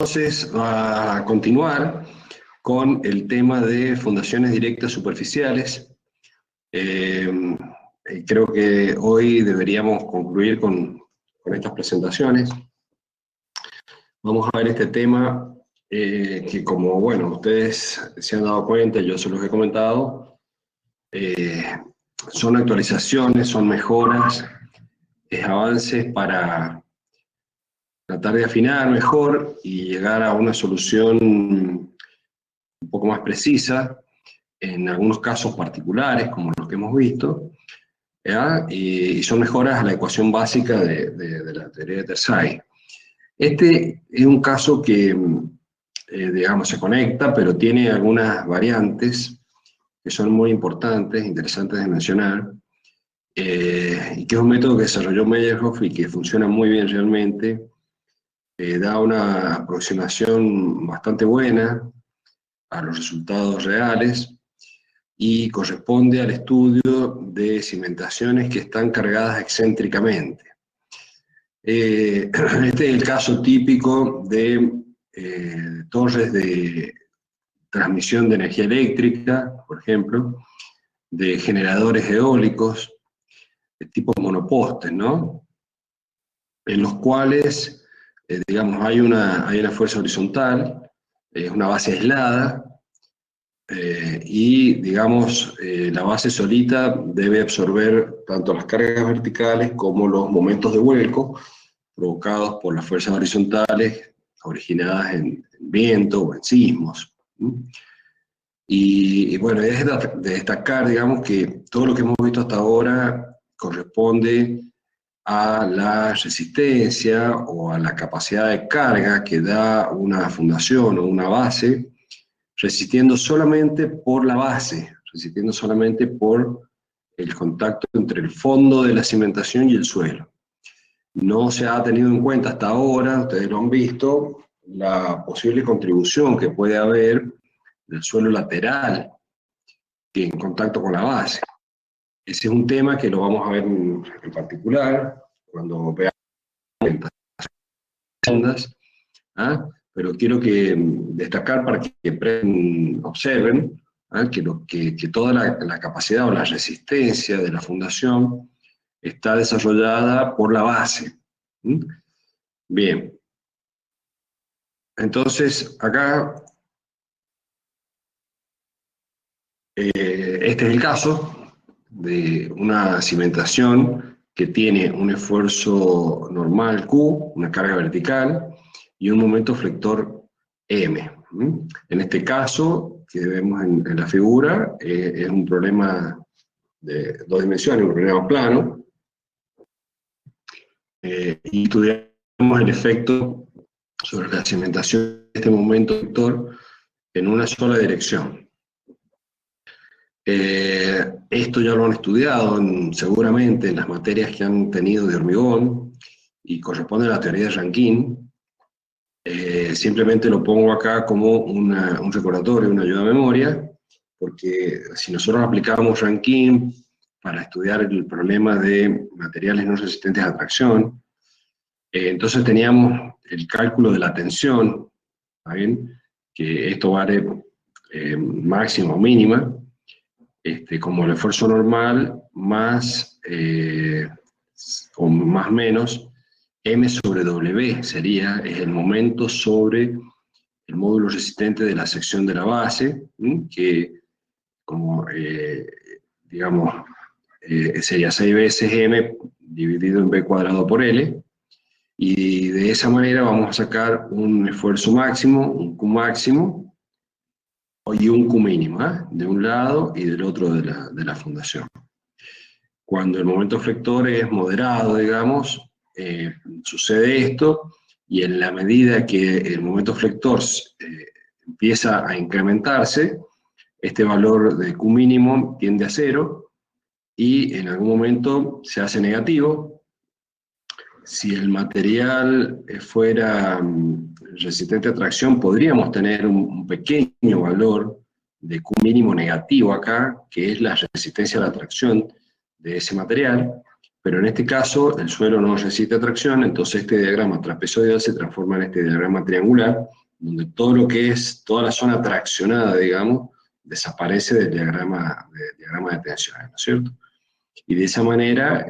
Entonces, a continuar con el tema de fundaciones directas superficiales. Creo que hoy deberíamos concluir con estas presentaciones. Vamos a ver este tema que, como bueno, ustedes se han dado cuenta, yo se los he comentado, son actualizaciones, son mejoras, avances para tratar de afinar mejor y llegar a una solución un poco más precisa, en algunos casos particulares, como los que hemos visto, ¿ya? Y son mejoras a la ecuación básica de la teoría de Tersay. Este es un caso que, digamos, se conecta, pero tiene algunas variantes que son muy importantes, interesantes de mencionar, y que es un método que desarrolló Meyerhoff y que funciona muy bien realmente. Da una aproximación bastante buena a los resultados reales y corresponde al estudio de cimentaciones que están cargadas excéntricamente. Este es el caso típico de torres de transmisión de energía eléctrica, por ejemplo, de generadores eólicos, de tipo monopostes, ¿no? En los cuales, digamos, hay una fuerza horizontal, es una base aislada, y, digamos, la base solita debe absorber tanto las cargas verticales como los momentos de vuelco provocados por las fuerzas horizontales originadas en viento o en sismos. Y bueno, es de destacar, digamos, que todo lo que hemos visto hasta ahora corresponde a la resistencia o a la capacidad de carga que da una fundación o una base, resistiendo solamente por la base, resistiendo solamente por el contacto entre el fondo de la cimentación y el suelo. No se ha tenido en cuenta hasta ahora, ustedes lo han visto, la posible contribución que puede haber del suelo lateral en contacto con la base. Ese es un tema que lo vamos a ver en particular cuando veamos las ondas, ¿ah? Pero quiero destacar para que observen, ¿ah? Que toda la capacidad o la resistencia de la fundación está desarrollada por la base. Bien. Entonces, acá, este es el caso de una cimentación que tiene un esfuerzo normal Q, una carga vertical, y un momento flector M. En este caso, que vemos en la figura, es un problema de dos dimensiones, un problema plano, y estudiamos el efecto sobre la cimentación de este momento flector en una sola dirección. Esto ya lo han estudiado seguramente en las materias que han tenido de hormigón y corresponde a la teoría de Rankine. Simplemente lo pongo acá como un recordatorio, una ayuda a memoria, porque si nosotros aplicábamos Rankine para estudiar el problema de materiales no resistentes a tracción, entonces teníamos el cálculo de la tensión, ¿está bien? Que esto vale máxima o mínima, como el esfuerzo normal más o más menos M sobre W sería el momento sobre el módulo resistente de la sección de la base, que como digamos sería 6 veces M dividido en B cuadrado por L, y de esa manera vamos a sacar un esfuerzo máximo, un Q máximo, y un Q mínimo, ¿eh? De un lado y del otro de la fundación. Cuando el momento flector es moderado, digamos, sucede esto, y en la medida que el momento flector empieza a incrementarse, este valor de Q mínimo tiende a 0, y en algún momento se hace negativo. Si el material fuera resistente a tracción, podríamos tener un pequeño valor de Q mínimo negativo acá, que es la resistencia a la tracción de ese material, pero en este caso el suelo no resiste tracción, entonces este diagrama trapezoidal se transforma en este diagrama triangular, donde todo lo que es, toda la zona traccionada, digamos, desaparece del diagrama de tensiones, ¿no es cierto? Y de esa manera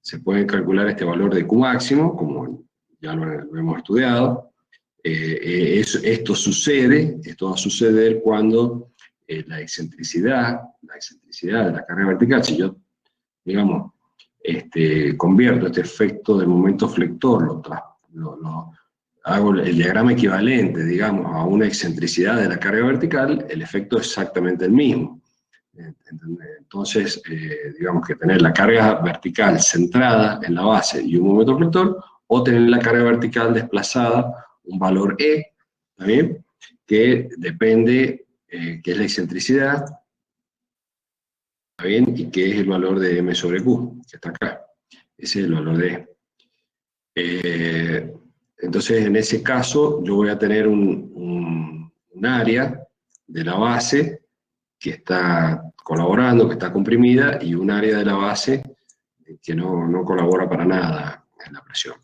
se puede calcular este valor de Q máximo, como ya lo hemos estudiado. Esto va a suceder cuando la excentricidad de la carga vertical, si yo, digamos, convierto este efecto del momento flector, hago el diagrama equivalente, digamos, a una excentricidad de la carga vertical, el efecto es exactamente el mismo. Entonces, digamos que tener la carga vertical centrada en la base y un momento flector, o tener la carga vertical desplazada, un valor E, ¿también? Que depende, que es la excentricidad, ¿está bien? Y que es el valor de M sobre Q, que está acá. Ese es el valor de E. Entonces, en ese caso, yo voy a tener un área de la base que está colaborando, que está comprimida, y un área de la base que no colabora para nada en la presión.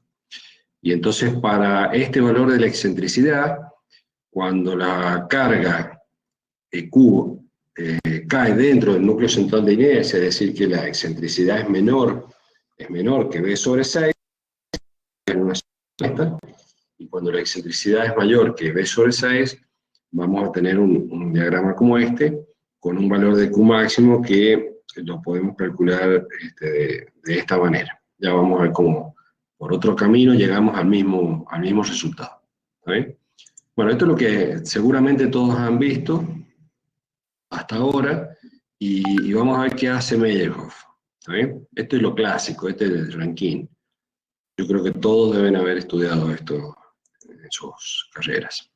Y entonces, para este valor de la excentricidad, cuando la carga Q cae dentro del núcleo central de inercia, es decir, que la excentricidad es menor que B sobre 6, en una sola, y cuando la excentricidad es mayor que B sobre 6, vamos a tener un diagrama como este, con un valor de Q máximo que lo podemos calcular de esta manera. Ya vamos a ver cómo, por otro camino, llegamos al mismo resultado. ¿Está bien? Bueno, esto es lo que seguramente todos han visto hasta ahora, y vamos a ver qué hace Meyerhof. ¿Está bien? Esto es lo clásico, este es el Rankine. Yo creo que todos deben haber estudiado esto en sus carreras.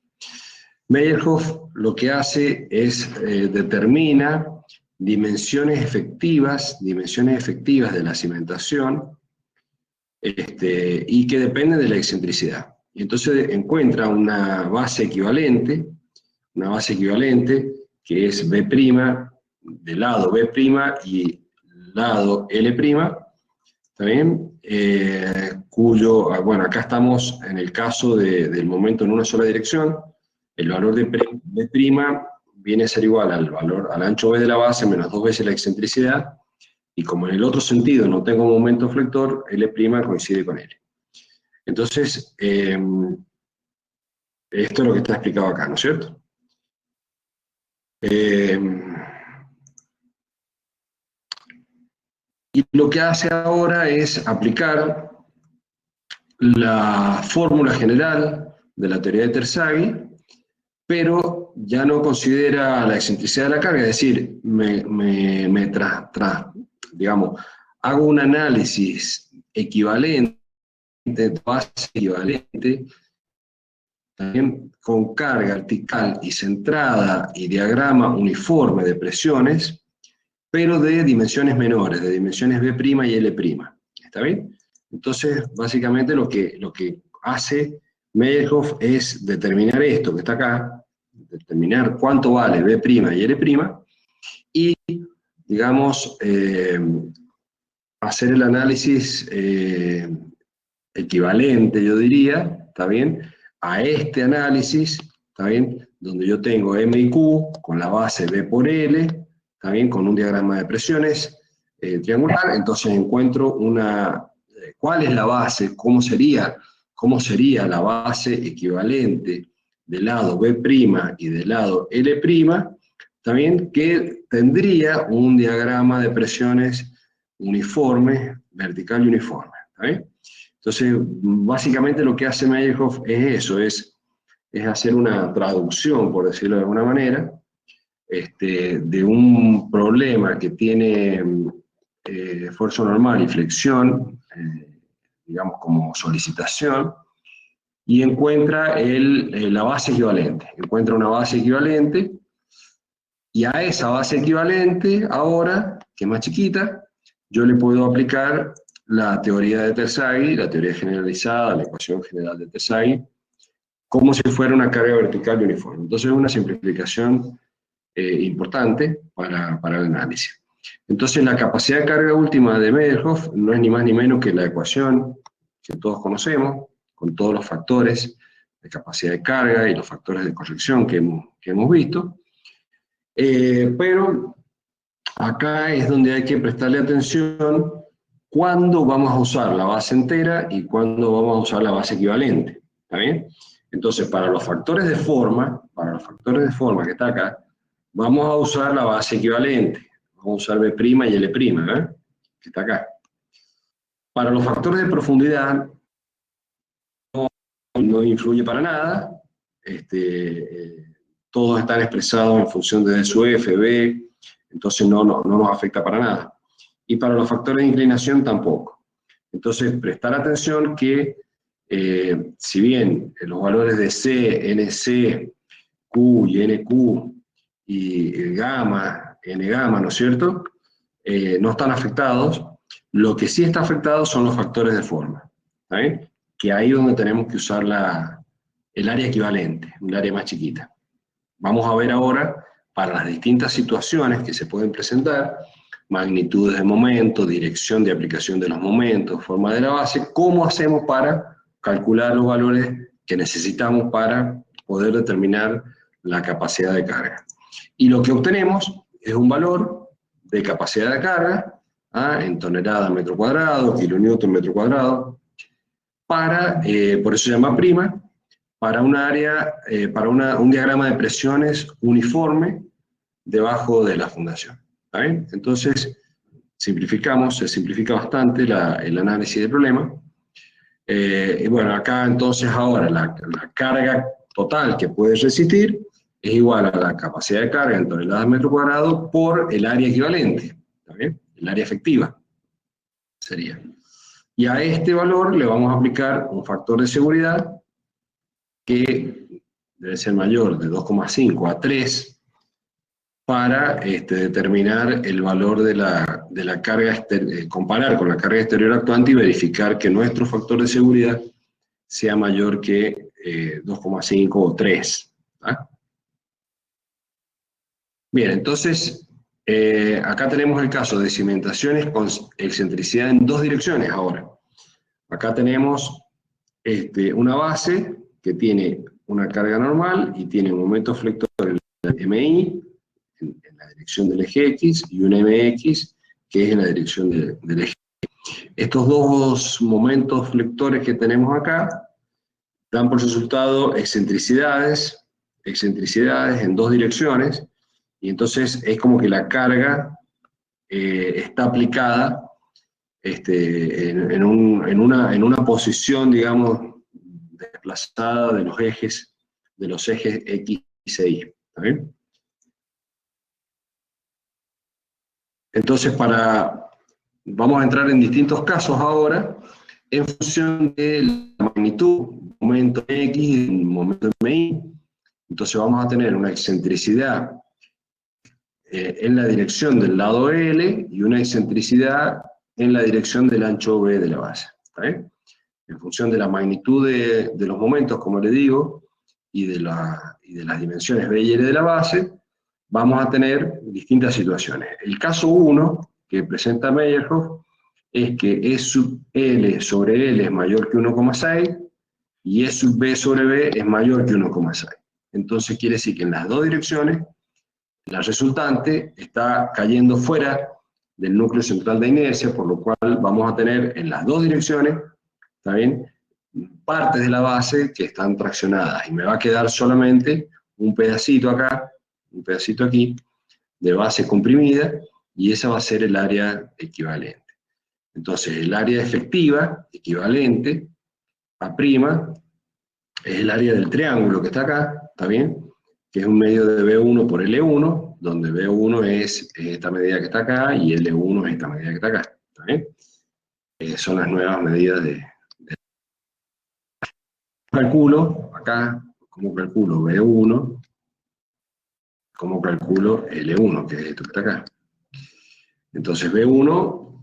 Meyerhof lo que hace es determina dimensiones efectivas de la cimentación, y que dependen de la excentricidad. Y entonces encuentra una base equivalente que es B', del lado B' y lado L', ¿está bien? Bueno, acá estamos en el caso del momento en una sola dirección. El valor de B' viene a ser igual al ancho B de la base menos 2 veces la excentricidad, y como en el otro sentido no tengo momento flector, L' coincide con L. Entonces, esto es lo que está explicado acá, ¿no es cierto? Y lo que hace ahora es aplicar la fórmula general de la teoría de Terzaghi, pero ya no considera la excentricidad de la carga, es decir, digamos, hago un análisis equivalente, base equivalente, también con carga vertical y centrada y diagrama uniforme de presiones, pero de dimensiones menores, de dimensiones B' y L'. ¿Está bien? Entonces, básicamente lo que hace Meyerhof es determinar esto que está acá, determinar cuánto vale B' y L', y, digamos, hacer el análisis equivalente, yo diría, ¿está bien?, a este análisis, ¿está bien?, donde yo tengo M y Q con la base B por L, ¿está bien?, con un diagrama de presiones triangular. Entonces encuentro ¿cuál es la base? ¿Cómo sería la base equivalente del lado B' y del lado L', también que tendría un diagrama de presiones uniforme, vertical y uniforme? ¿Está bien? Entonces, básicamente lo que hace Meyerhof es eso, es hacer una traducción, por decirlo de alguna manera, de un problema que tiene esfuerzo normal y flexión, digamos como solicitación, y encuentra la base equivalente. Encuentra una base equivalente, y a esa base equivalente, ahora, que es más chiquita, yo le puedo aplicar la teoría de Terzaghi, la teoría generalizada, la ecuación general de Terzaghi, como si fuera una carga vertical y uniforme. Entonces es una simplificación importante para el análisis. Entonces la capacidad de carga última de Meyerhof no es ni más ni menos que la ecuación que todos conocemos, con todos los factores de capacidad de carga y los factores de corrección que hemos visto. Pero acá es donde hay que prestarle atención cuándo vamos a usar la base entera y cuándo vamos a usar la base equivalente. ¿Está bien? Entonces, para los factores de forma que está acá, vamos a usar la base equivalente. Vamos a usar B' y L', que está acá. Para los factores de profundidad, no influye para nada. Todos están expresados en función de D sub F, B, entonces no nos afecta para nada. Y para los factores de inclinación tampoco. Entonces, prestar atención que, si bien los valores de C, NC, Q y NQ y gamma, N gamma, ¿no es cierto?, no están afectados. Lo que sí está afectado son los factores de forma, ¿está bien? Que ahí es donde tenemos que usar el área equivalente, un área más chiquita. Vamos a ver ahora, para las distintas situaciones que se pueden presentar, magnitudes de momento, dirección de aplicación de los momentos, forma de la base, cómo hacemos para calcular los valores que necesitamos para poder determinar la capacidad de carga. Y lo que obtenemos es un valor de capacidad de carga, en tonelada metro cuadrado, kilonewton metro cuadrado, para, por eso se llama prima, para un área, un diagrama de presiones uniforme debajo de la fundación. ¿Está bien? Entonces, se simplifica bastante el análisis del problema. Y bueno, acá entonces ahora la carga total que puede resistir es igual a la capacidad de carga en toneladas metro cuadrado por el área equivalente, ¿está bien? El área efectiva sería. Y a este valor le vamos a aplicar un factor de seguridad que debe ser mayor de 2,5 a 3 para determinar el valor de la carga, comparar con la carga exterior actuante y verificar que nuestro factor de seguridad sea mayor que 2,5 o 3. ¿Ah? Bien, entonces, acá tenemos el caso de cimentaciones con excentricidad en dos direcciones ahora. Acá tenemos una base que tiene una carga normal y tiene un momento flector en MI, en la dirección del eje X, y un MX, que es en la dirección del eje Y. Estos dos momentos flectores que tenemos acá dan por resultado excentricidades en dos direcciones, y entonces es como que la carga está aplicada en una posición, digamos, desplazada de los ejes X e Y. ¿Está bien? Entonces, vamos a entrar en distintos casos ahora, en función de la magnitud, momento X y momento MI. Entonces vamos a tener una excentricidad en la dirección del lado L y una excentricidad en la dirección del ancho B de la base. ¿Está bien? En función de la magnitud de los momentos, como le digo, y de las dimensiones B y L de la base, vamos a tener distintas situaciones. El caso 1, que presenta Meyerhof, es que E sub L sobre L es mayor que 1,6 y E sub B sobre B es mayor que 1,6. Entonces quiere decir que en las dos direcciones la resultante está cayendo fuera del núcleo central de inercia, por lo cual vamos a tener en las dos direcciones, ¿está bien?, partes de la base que están traccionadas, y me va a quedar solamente un pedacito acá, un pedacito aquí, de base comprimida, y esa va a ser el área equivalente. Entonces, el área efectiva, equivalente, a prima, es el área del triángulo que está acá, ¿está bien?, que es un medio de B1 por L1, donde B1 es esta medida que está acá, y L1 es esta medida que está acá, ¿está bien? Son las nuevas medidas calculo, acá, como calculo B1, como calculo L1, que es esto que está acá. Entonces B1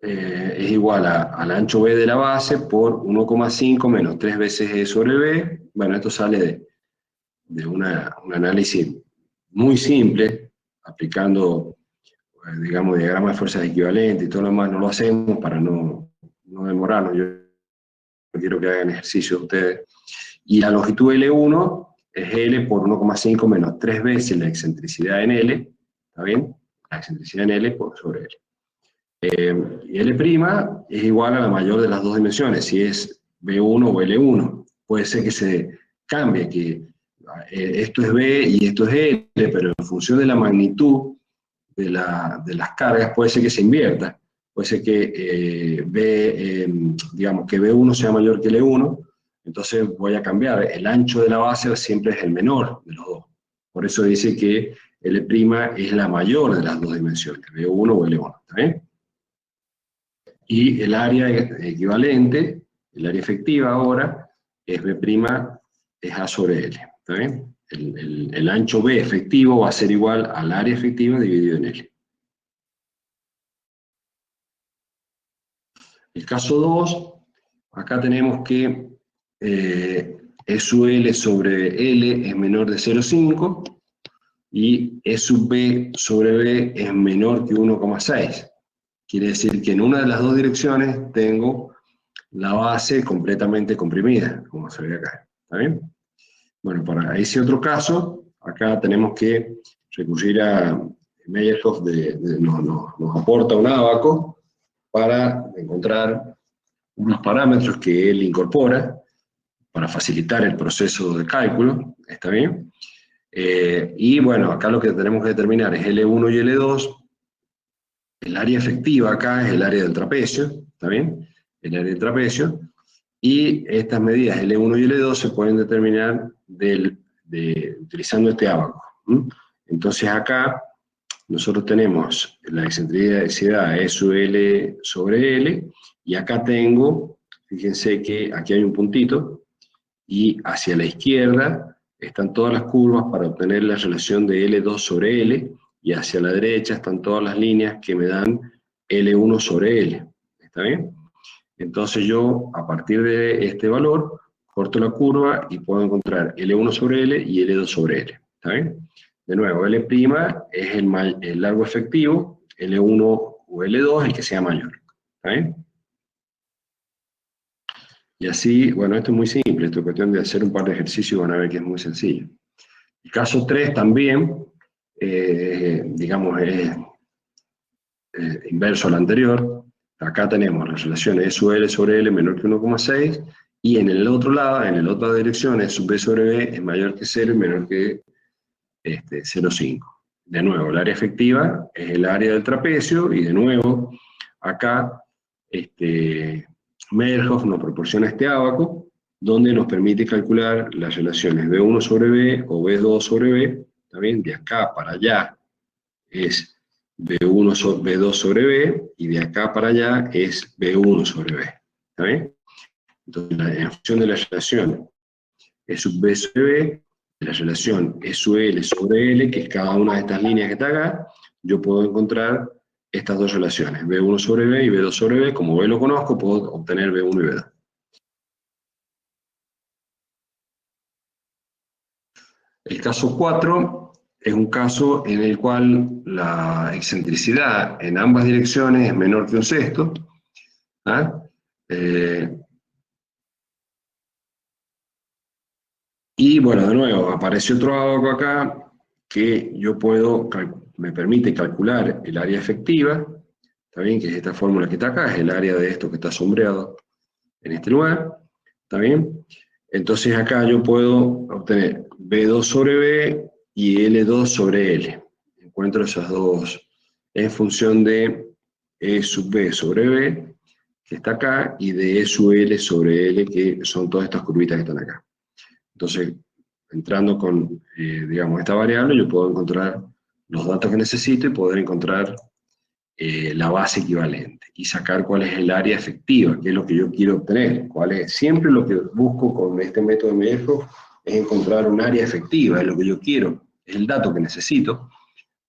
es igual al ancho B de la base por 1,5 menos 3 veces E sobre B. Bueno, esto sale de un análisis muy simple, aplicando digamos, diagrama de fuerzas equivalentes y todo lo demás, no lo hacemos para no demorarnos. Yo quiero que hagan ejercicio ustedes. Y la longitud L1 es L por 1,5 menos 3 veces la excentricidad en L, ¿está bien? La excentricidad en L por sobre L. Y L' es igual a la mayor de las dos dimensiones, si es B1 o L1. Puede ser que se cambie, que esto es B y esto es L, pero en función de la magnitud de las cargas puede ser que se invierta. Puede ser que digamos que B1 sea mayor que L1, entonces voy a cambiar. El ancho de la base siempre es el menor de los dos. Por eso dice que L' es la mayor de las dos dimensiones, B1 o L1, ¿está bien? Y el área equivalente, el área efectiva ahora, es B', es A sobre L, ¿está bien? El ancho B efectivo va a ser igual al área efectiva dividido en L. El caso 2, acá tenemos que E sub L sobre L es menor de 0,5 y E sub B sobre B es menor que 1,6. Quiere decir que en una de las dos direcciones tengo la base completamente comprimida, como se ve acá. ¿Está bien? Bueno, para ese otro caso, acá tenemos que recurrir a Meyerhoff, nos aporta un ábaco para encontrar unos parámetros que él incorpora para facilitar el proceso de cálculo. ¿Está bien? Y bueno, acá lo que tenemos que determinar es L1 y L2. El área efectiva acá es el área del trapecio, ¿está bien? El área del trapecio. Y estas medidas L1 y L2 se pueden determinar utilizando este ábaco. Entonces acá nosotros tenemos la excentricidad E sub L sobre L, y acá tengo, fíjense que aquí hay un puntito, y hacia la izquierda están todas las curvas para obtener la relación de L2 sobre L, y hacia la derecha están todas las líneas que me dan L1 sobre L. ¿Está bien? Entonces yo, a partir de este valor, corto la curva y puedo encontrar L1 sobre L y L2 sobre L. ¿Está bien? De nuevo, L' es el largo efectivo, L1 o L2 el que sea mayor. ¿Está bien? Y así, bueno, esto es muy simple, esto es cuestión de hacer un par de ejercicios y van a ver que es muy sencillo. El caso 3 también, digamos, es inverso al anterior. Acá tenemos la relación E sub L sobre L menor que 1,6, y en el otro lado, en la otra dirección, E sub B sobre B es mayor que 0 y menor que 0,5. De nuevo, el área efectiva es el área del trapecio, y de nuevo, acá Meyerhoff nos proporciona este ábaco, donde nos permite calcular las relaciones B1 sobre B o B2 sobre B, ¿también? De acá para allá es B1 sobre B2 sobre B, y de acá para allá es B1 sobre B. ¿Está bien? Entonces, en función de la relación E sub B sobre B, de la relación E sub L sobre L, que es cada una de estas líneas que está acá, yo puedo encontrar estas dos relaciones, B1 sobre B y B2 sobre B. Como B lo conozco, puedo obtener B1 y B2. El caso 4 es un caso en el cual la excentricidad en ambas direcciones es menor que un sexto. Y bueno, de nuevo, aparece otro ábaco acá que me permite calcular el área efectiva. ¿Está bien? Que es esta fórmula que está acá, es el área de esto que está sombreado en este lugar. ¿Está bien? Entonces acá yo puedo obtener B2 sobre B y L2 sobre L. Encuentro esas dos en función de E sub B sobre B, que está acá, y de E sub L sobre L, que son todas estas curvitas que están acá. Entonces, entrando con, digamos, esta variable, yo puedo encontrar los datos que necesito y poder encontrar la base equivalente y sacar cuál es el área efectiva, que es lo que yo quiero obtener. Siempre lo que busco con este método de Meyerhoff es encontrar un área efectiva, es lo que yo quiero, es el dato que necesito,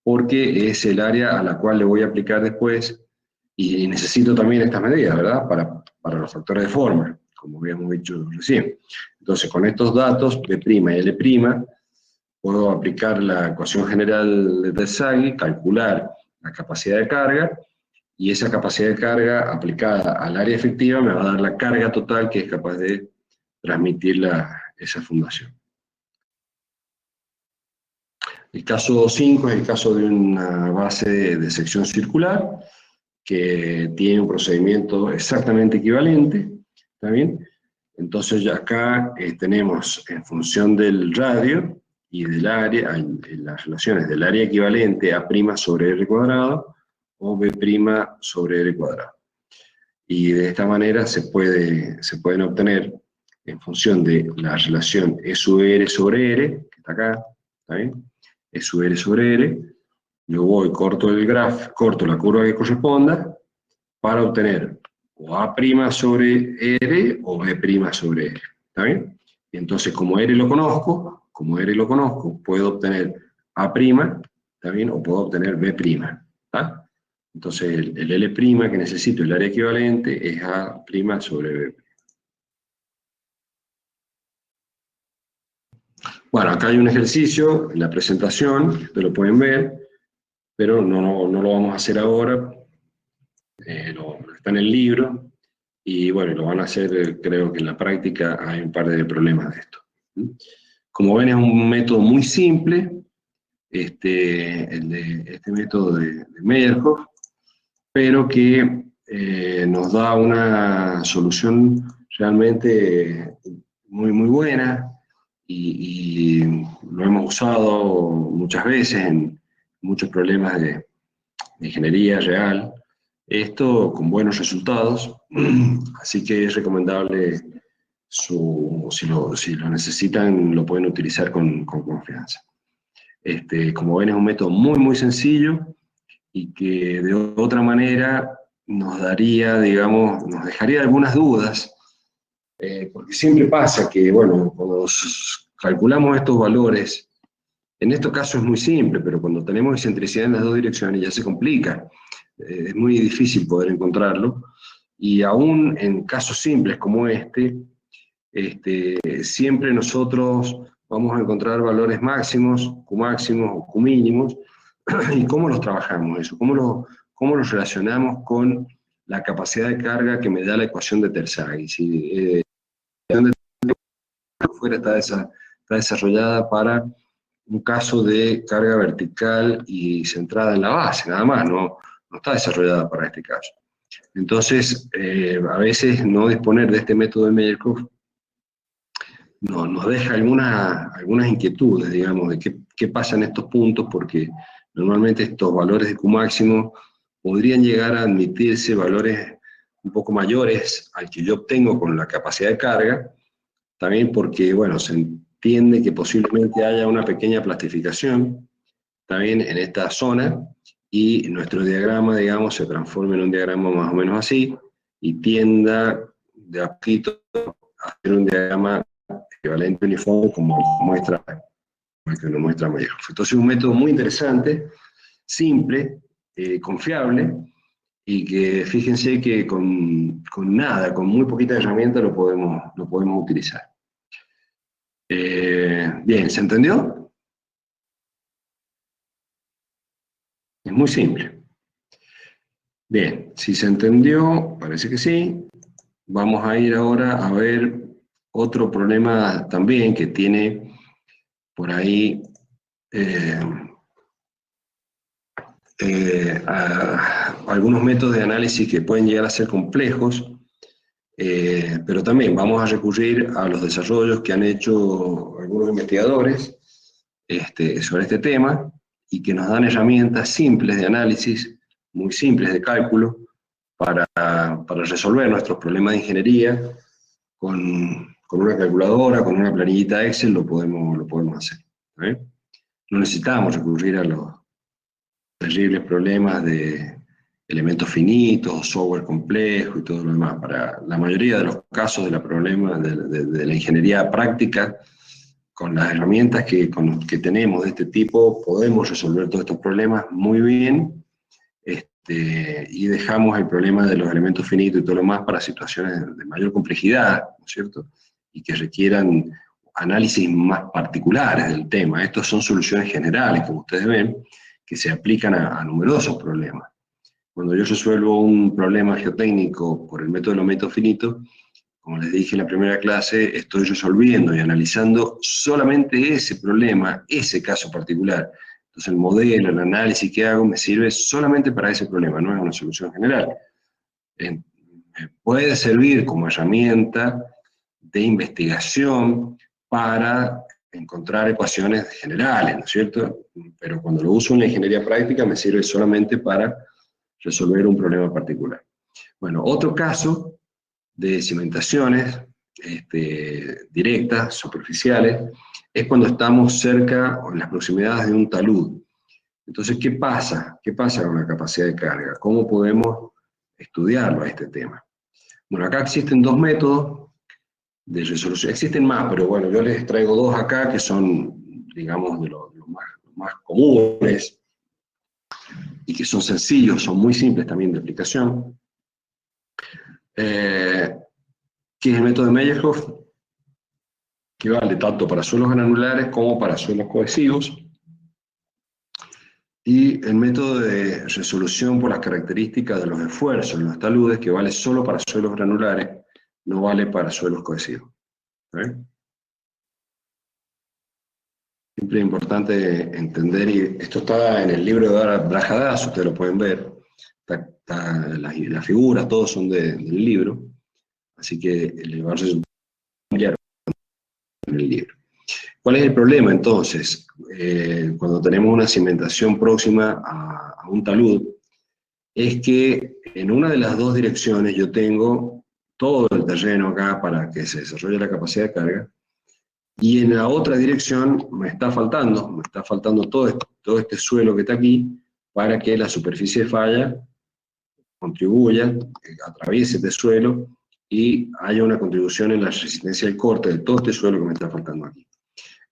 porque es el área a la cual le voy a aplicar después, y necesito también estas medidas, ¿verdad? Para los factores de forma, como habíamos dicho recién. Entonces, con estos datos, B' y L', puedo aplicar la ecuación general de Terzaghi, calcular la capacidad de carga, y esa capacidad de carga aplicada al área efectiva me va a dar la carga total que es capaz de transmitir esa fundación. El caso 5 es el caso de una base de sección circular que tiene un procedimiento exactamente equivalente, ¿está bien? Entonces ya acá tenemos, en función del radio y del área, las relaciones del área equivalente a' sobre r cuadrado o b' sobre r cuadrado. Y de esta manera se pueden obtener, en función de la relación E sub r sobre r, que está acá, ¿está bien? E sub r sobre r, yo voy, corto la curva que corresponda, para obtener o A' sobre R o B' sobre R, ¿está bien? Y entonces, como R lo conozco, puedo obtener A', ¿está bien? O puedo obtener B', ¿está? Entonces, el L' que necesito, el área equivalente, es A' sobre B'. Bueno, acá hay un ejercicio en la presentación, ustedes lo pueden ver, pero no lo vamos a hacer ahora, está en el libro, y bueno, lo van a hacer, creo que en la práctica hay un par de problemas de esto. Como ven, es un método muy simple, este método de Meyerhof, pero que nos da una solución realmente muy buena, y lo hemos usado muchas veces en muchos problemas de ingeniería real, esto con buenos resultados, así que es recomendable, si lo necesitan, lo pueden utilizar con confianza. Como ven, es un método muy sencillo, y que de otra manera nos daría, digamos, nos dejaría algunas dudas, porque siempre pasa que, bueno, cuando calculamos estos valores, en estos casos es muy simple, pero cuando tenemos excentricidad en las dos direcciones ya se complica. Es muy difícil poder encontrarlo, y aún en casos simples como siempre nosotros vamos a encontrar valores máximos, Q máximos o Q mínimos, y cómo los trabajamos eso, cómo los relacionamos con la capacidad de carga que me da la ecuación de Terzaghi. Si la ecuación de Terzaghi fuera está desarrollada para un caso de carga vertical y centrada en la base, nada más, no está desarrollada para este caso. Entonces, a veces no disponer de este método de Meyerhof nos deja algunas inquietudes, digamos, de qué pasa en estos puntos, porque normalmente estos valores de Q máximo podrían llegar a admitirse valores un poco mayores al que yo obtengo con la capacidad de carga, también porque, bueno, se entiende que posiblemente haya una pequeña plastificación también en esta zona, y nuestro diagrama, digamos, se transforma en un diagrama más o menos así, y tienda de a poquito a ser un diagrama equivalente uniforme como el que nos muestra Meyerhof. Entonces, un método muy interesante, simple, confiable, y que fíjense que con nada, con muy poquita herramienta lo podemos utilizar. Bien, ¿se entendió? Es muy simple. Bien, si se entendió, parece que sí. Vamos a ir ahora a ver otro problema también que tiene por ahí algunos métodos de análisis que pueden llegar a ser complejos, pero también vamos a recurrir a los desarrollos que han hecho algunos investigadores sobre este tema, y que nos dan herramientas simples de análisis, muy simples de cálculo, para resolver nuestros problemas de ingeniería con una calculadora, con una planillita Excel, lo podemos hacer. No necesitamos recurrir a los terribles problemas de elementos finitos, software complejo y todo lo demás. Para la mayoría de los casos de los problemas de la ingeniería práctica, con las herramientas que tenemos de este tipo, podemos resolver todos estos problemas muy bien, y dejamos el problema de los elementos finitos y todo lo demás para situaciones de mayor complejidad, ¿no es cierto? Y que requieran análisis más particulares del tema. Estos son soluciones generales, como ustedes ven, que se aplican a numerosos problemas. Cuando yo resuelvo un problema geotécnico por el método de los métodos finitos, como les dije en la primera clase, estoy resolviendo y analizando solamente ese problema, ese caso particular. Entonces el modelo, el análisis que hago me sirve solamente para ese problema, no es una solución general. Puede servir como herramienta de investigación para encontrar ecuaciones generales, ¿no es cierto? Pero cuando lo uso en la ingeniería práctica me sirve solamente para resolver un problema particular. Bueno, otro caso de cimentaciones directas, superficiales, es cuando estamos cerca o en las proximidades de un talud. Entonces, ¿qué pasa? ¿Qué pasa con la capacidad de carga? ¿Cómo podemos estudiarlo a este tema? Bueno, acá existen dos métodos de resolución. Existen más, pero bueno, yo les traigo dos acá que son, digamos, de los más comunes y que son sencillos, son muy simples también de aplicación. Que es el método de Meyerhoff, que vale tanto para suelos granulares como para suelos cohesivos, y el método de resolución por las características de los esfuerzos en los taludes, que vale solo para suelos granulares, no vale para suelos cohesivos. ¿Okay? Siempre es importante entender, y esto está en el libro de Brajadas, ustedes lo pueden ver, las figuras, todos son del libro, así que le va a resultar familiar en el libro. ¿Cuál es el problema entonces? Cuando tenemos una cimentación próxima a un talud, es que en una de las dos direcciones yo tengo todo el terreno acá para que se desarrolle la capacidad de carga, y en la otra dirección me está faltando todo este suelo que está aquí para que la superficie de falla contribuya, atraviese este suelo y haya una contribución en la resistencia del corte de todo este suelo que me está faltando aquí.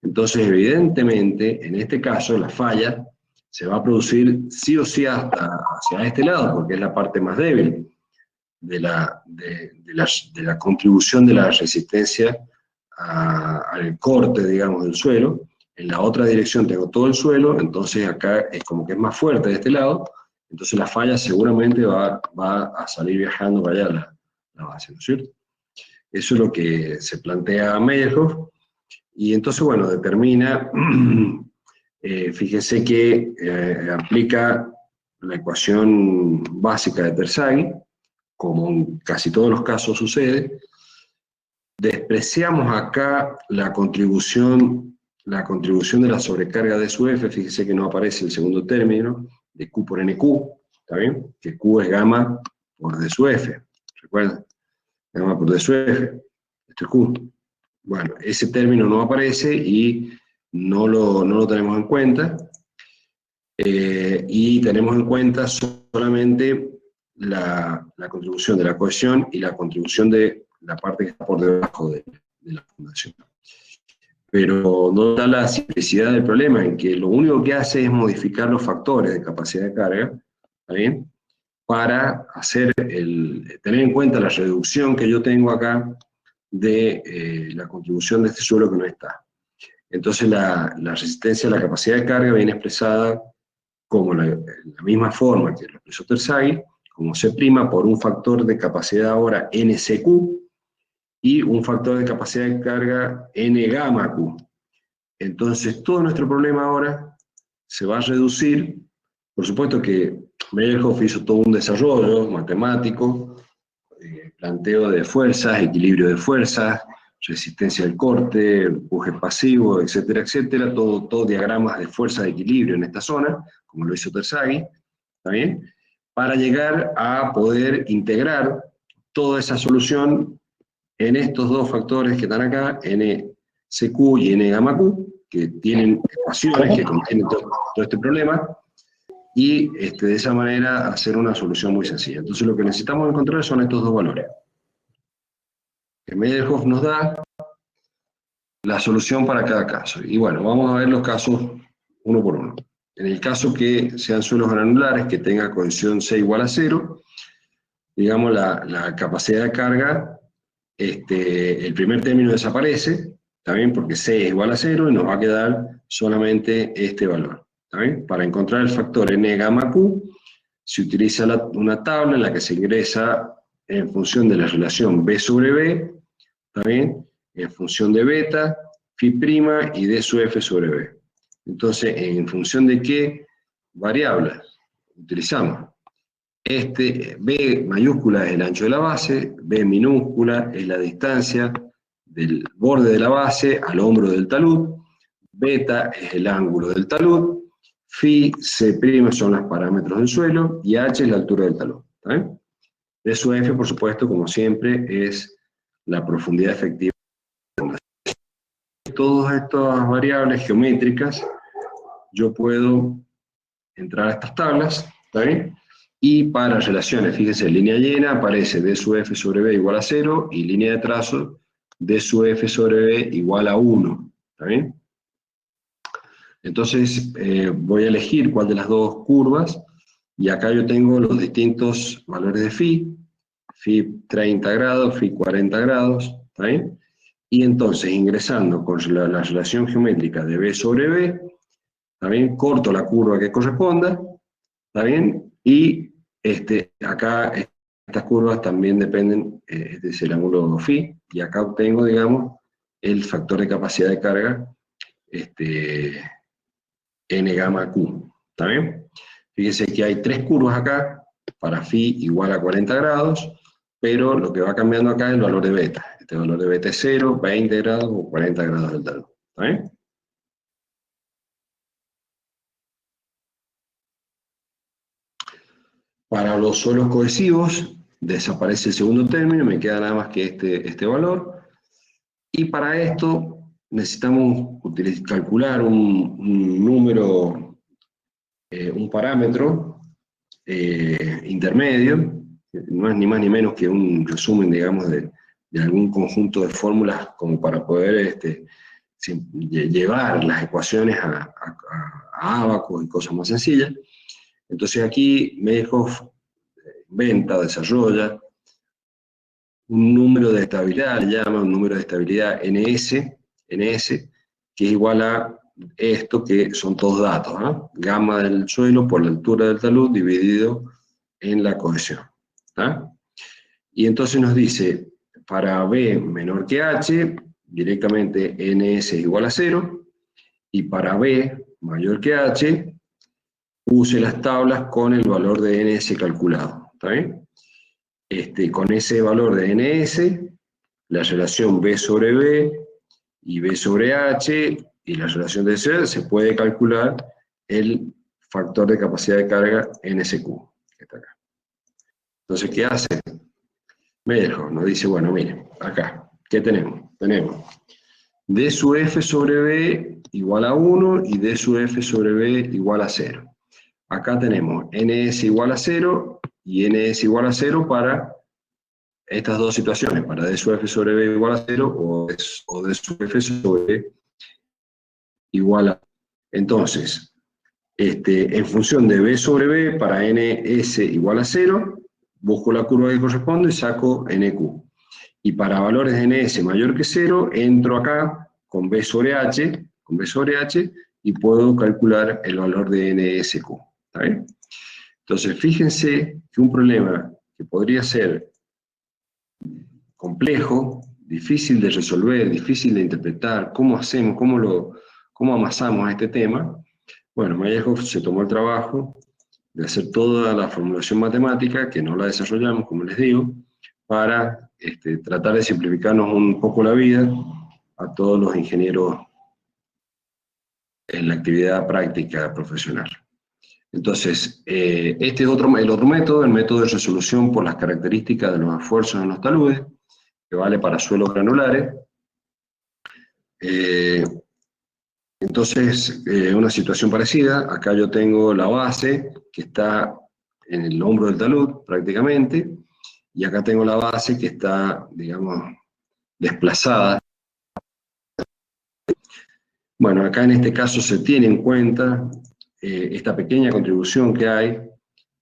Entonces, evidentemente, en este caso, la falla se va a producir sí o sí hacia este lado, porque es la parte más débil de la contribución de la resistencia al corte, digamos, del suelo. En la otra dirección tengo todo el suelo, entonces acá es como que es más fuerte de este lado, entonces la falla seguramente va a salir viajando para allá la base, ¿no es cierto? Eso es lo que se plantea Meyerhoff. Y entonces, bueno, determina, fíjese que aplica la ecuación básica de Terzaghi, como en casi todos los casos sucede. Despreciamos acá la contribución de la sobrecarga de su F, fíjese que no aparece el segundo término, de Q por NQ, ¿está bien? Que Q es gamma por D sub F, ¿recuerdan? Gamma por D sub F, esto es Q. Bueno, ese término no aparece y no lo tenemos en cuenta, y tenemos en cuenta solamente la contribución de la cohesión y la contribución de la parte que está por debajo de la fundación. Pero no da la simplicidad del problema, en que lo único que hace es modificar los factores de capacidad de carga, ¿está bien? Para tener en cuenta la reducción que yo tengo acá de la contribución de este suelo que no está. Entonces la resistencia a la capacidad de carga viene expresada como la misma forma que lo expresó Terzaghi, como C' por un factor de capacidad ahora NCQ y un factor de capacidad de carga N gamma Q. Entonces todo nuestro problema ahora se va a reducir. Por supuesto que Meyerhoff hizo todo un desarrollo matemático, planteo de fuerzas, equilibrio de fuerzas, resistencia al corte, empuje pasivo, etcétera, etcétera, todo diagramas de fuerza de equilibrio en esta zona, como lo hizo Terzaghi, ¿está bien? Para llegar a poder integrar toda esa solución en estos dos factores que están acá, NCQ y N gamma Q, que tienen ecuaciones que contienen todo este problema, y de esa manera hacer una solución muy sencilla. Entonces lo que necesitamos encontrar son estos dos valores. Que Meyerhoff nos da la solución para cada caso. Y bueno, vamos a ver los casos uno por uno. En el caso que sean suelos granulares, que tenga cohesión C igual a 0, digamos la capacidad de carga, el primer término desaparece, ¿está bien? Porque C es igual a 0 y nos va a quedar solamente este valor. ¿Está bien? Para encontrar el factor N gamma Q, se utiliza una tabla en la que se ingresa en función de la relación B sobre B, ¿está bien? En función de beta, phi' y D sub F sobre B. Entonces, ¿en función de qué variables utilizamos? B mayúscula es el ancho de la base, B minúscula es la distancia del borde de la base al hombro del talud, beta es el ángulo del talud, phi, C' son los parámetros del suelo y H es la altura del talud. ¿Está bien? D sub F, por supuesto, como siempre, es la profundidad efectiva. Todas estas variables geométricas, yo puedo entrar a estas tablas, ¿está bien? Y para relaciones, fíjense, línea llena aparece D sub F sobre B igual a 0, y línea de trazo, D sub F sobre B igual a 1, ¿está bien? Entonces, voy a elegir cuál de las dos curvas, y acá yo tengo los distintos valores de phi 30 grados, phi 40 grados, ¿está bien? Y entonces, ingresando con la relación geométrica de B sobre B, ¿está bien? Corto la curva que corresponda, ¿está bien? Y acá estas curvas también dependen, este es el ángulo phi, y acá obtengo, digamos, el factor de capacidad de carga, N gamma Q, ¿está bien? Fíjense que hay tres curvas acá, para phi igual a 40 grados, pero lo que va cambiando acá es el valor de beta. Este valor de beta es 0, 20 grados o 40 grados del talud, ¿está bien? Para los suelos cohesivos, desaparece el segundo término, me queda nada más que este valor. Y para esto necesitamos calcular un número, un parámetro intermedio, que no es ni más ni menos que un resumen, digamos, de algún conjunto de fórmulas como para poder llevar las ecuaciones a ábacos y cosas más sencillas. Entonces aquí Meyerhof inventa, desarrolla un número de estabilidad, le llama un número de estabilidad NS, que es igual a esto, que son todos datos, ¿no? Gamma del suelo por la altura del talud dividido en la cohesión, ¿tá? Y entonces nos dice, para B menor que H, directamente NS es igual a 0, y para B mayor que H, use las tablas con el valor de NS calculado, ¿está bien? Con ese valor de NS, la relación B sobre B y B sobre H y la relación de C, se puede calcular el factor de capacidad de carga NSQ, que está acá. Entonces, ¿qué hace Meyerhof? Nos dice, bueno, miren, acá, ¿qué tenemos? Tenemos D sub F sobre B igual a 1 y D sub F sobre B igual a 0. Acá tenemos NS igual a 0 y NS igual a 0 para estas dos situaciones, para D sub F sobre B igual a 0 o D sub F sobre B igual a... Entonces, en función de B sobre B, para NS igual a 0, busco la curva que corresponde y saco NQ. Y para valores de NS mayor que 0, entro acá con B sobre H, y puedo calcular el valor de NSQ. ¿Está bien? Entonces, fíjense que un problema que podría ser complejo, difícil de resolver, difícil de interpretar, ¿cómo hacemos, cómo amasamos a este tema? Bueno, Meyerhof se tomó el trabajo de hacer toda la formulación matemática, que no la desarrollamos, como les digo, para tratar de simplificarnos un poco la vida a todos los ingenieros en la actividad práctica profesional. Entonces, este es el otro método, el método de resolución por las características de los esfuerzos en los taludes, que vale para suelos granulares. Entonces, una situación parecida, acá yo tengo la base que está en el hombro del talud prácticamente, y acá tengo la base que está, digamos, desplazada. Bueno, acá en este caso se tiene en cuenta esta pequeña contribución que hay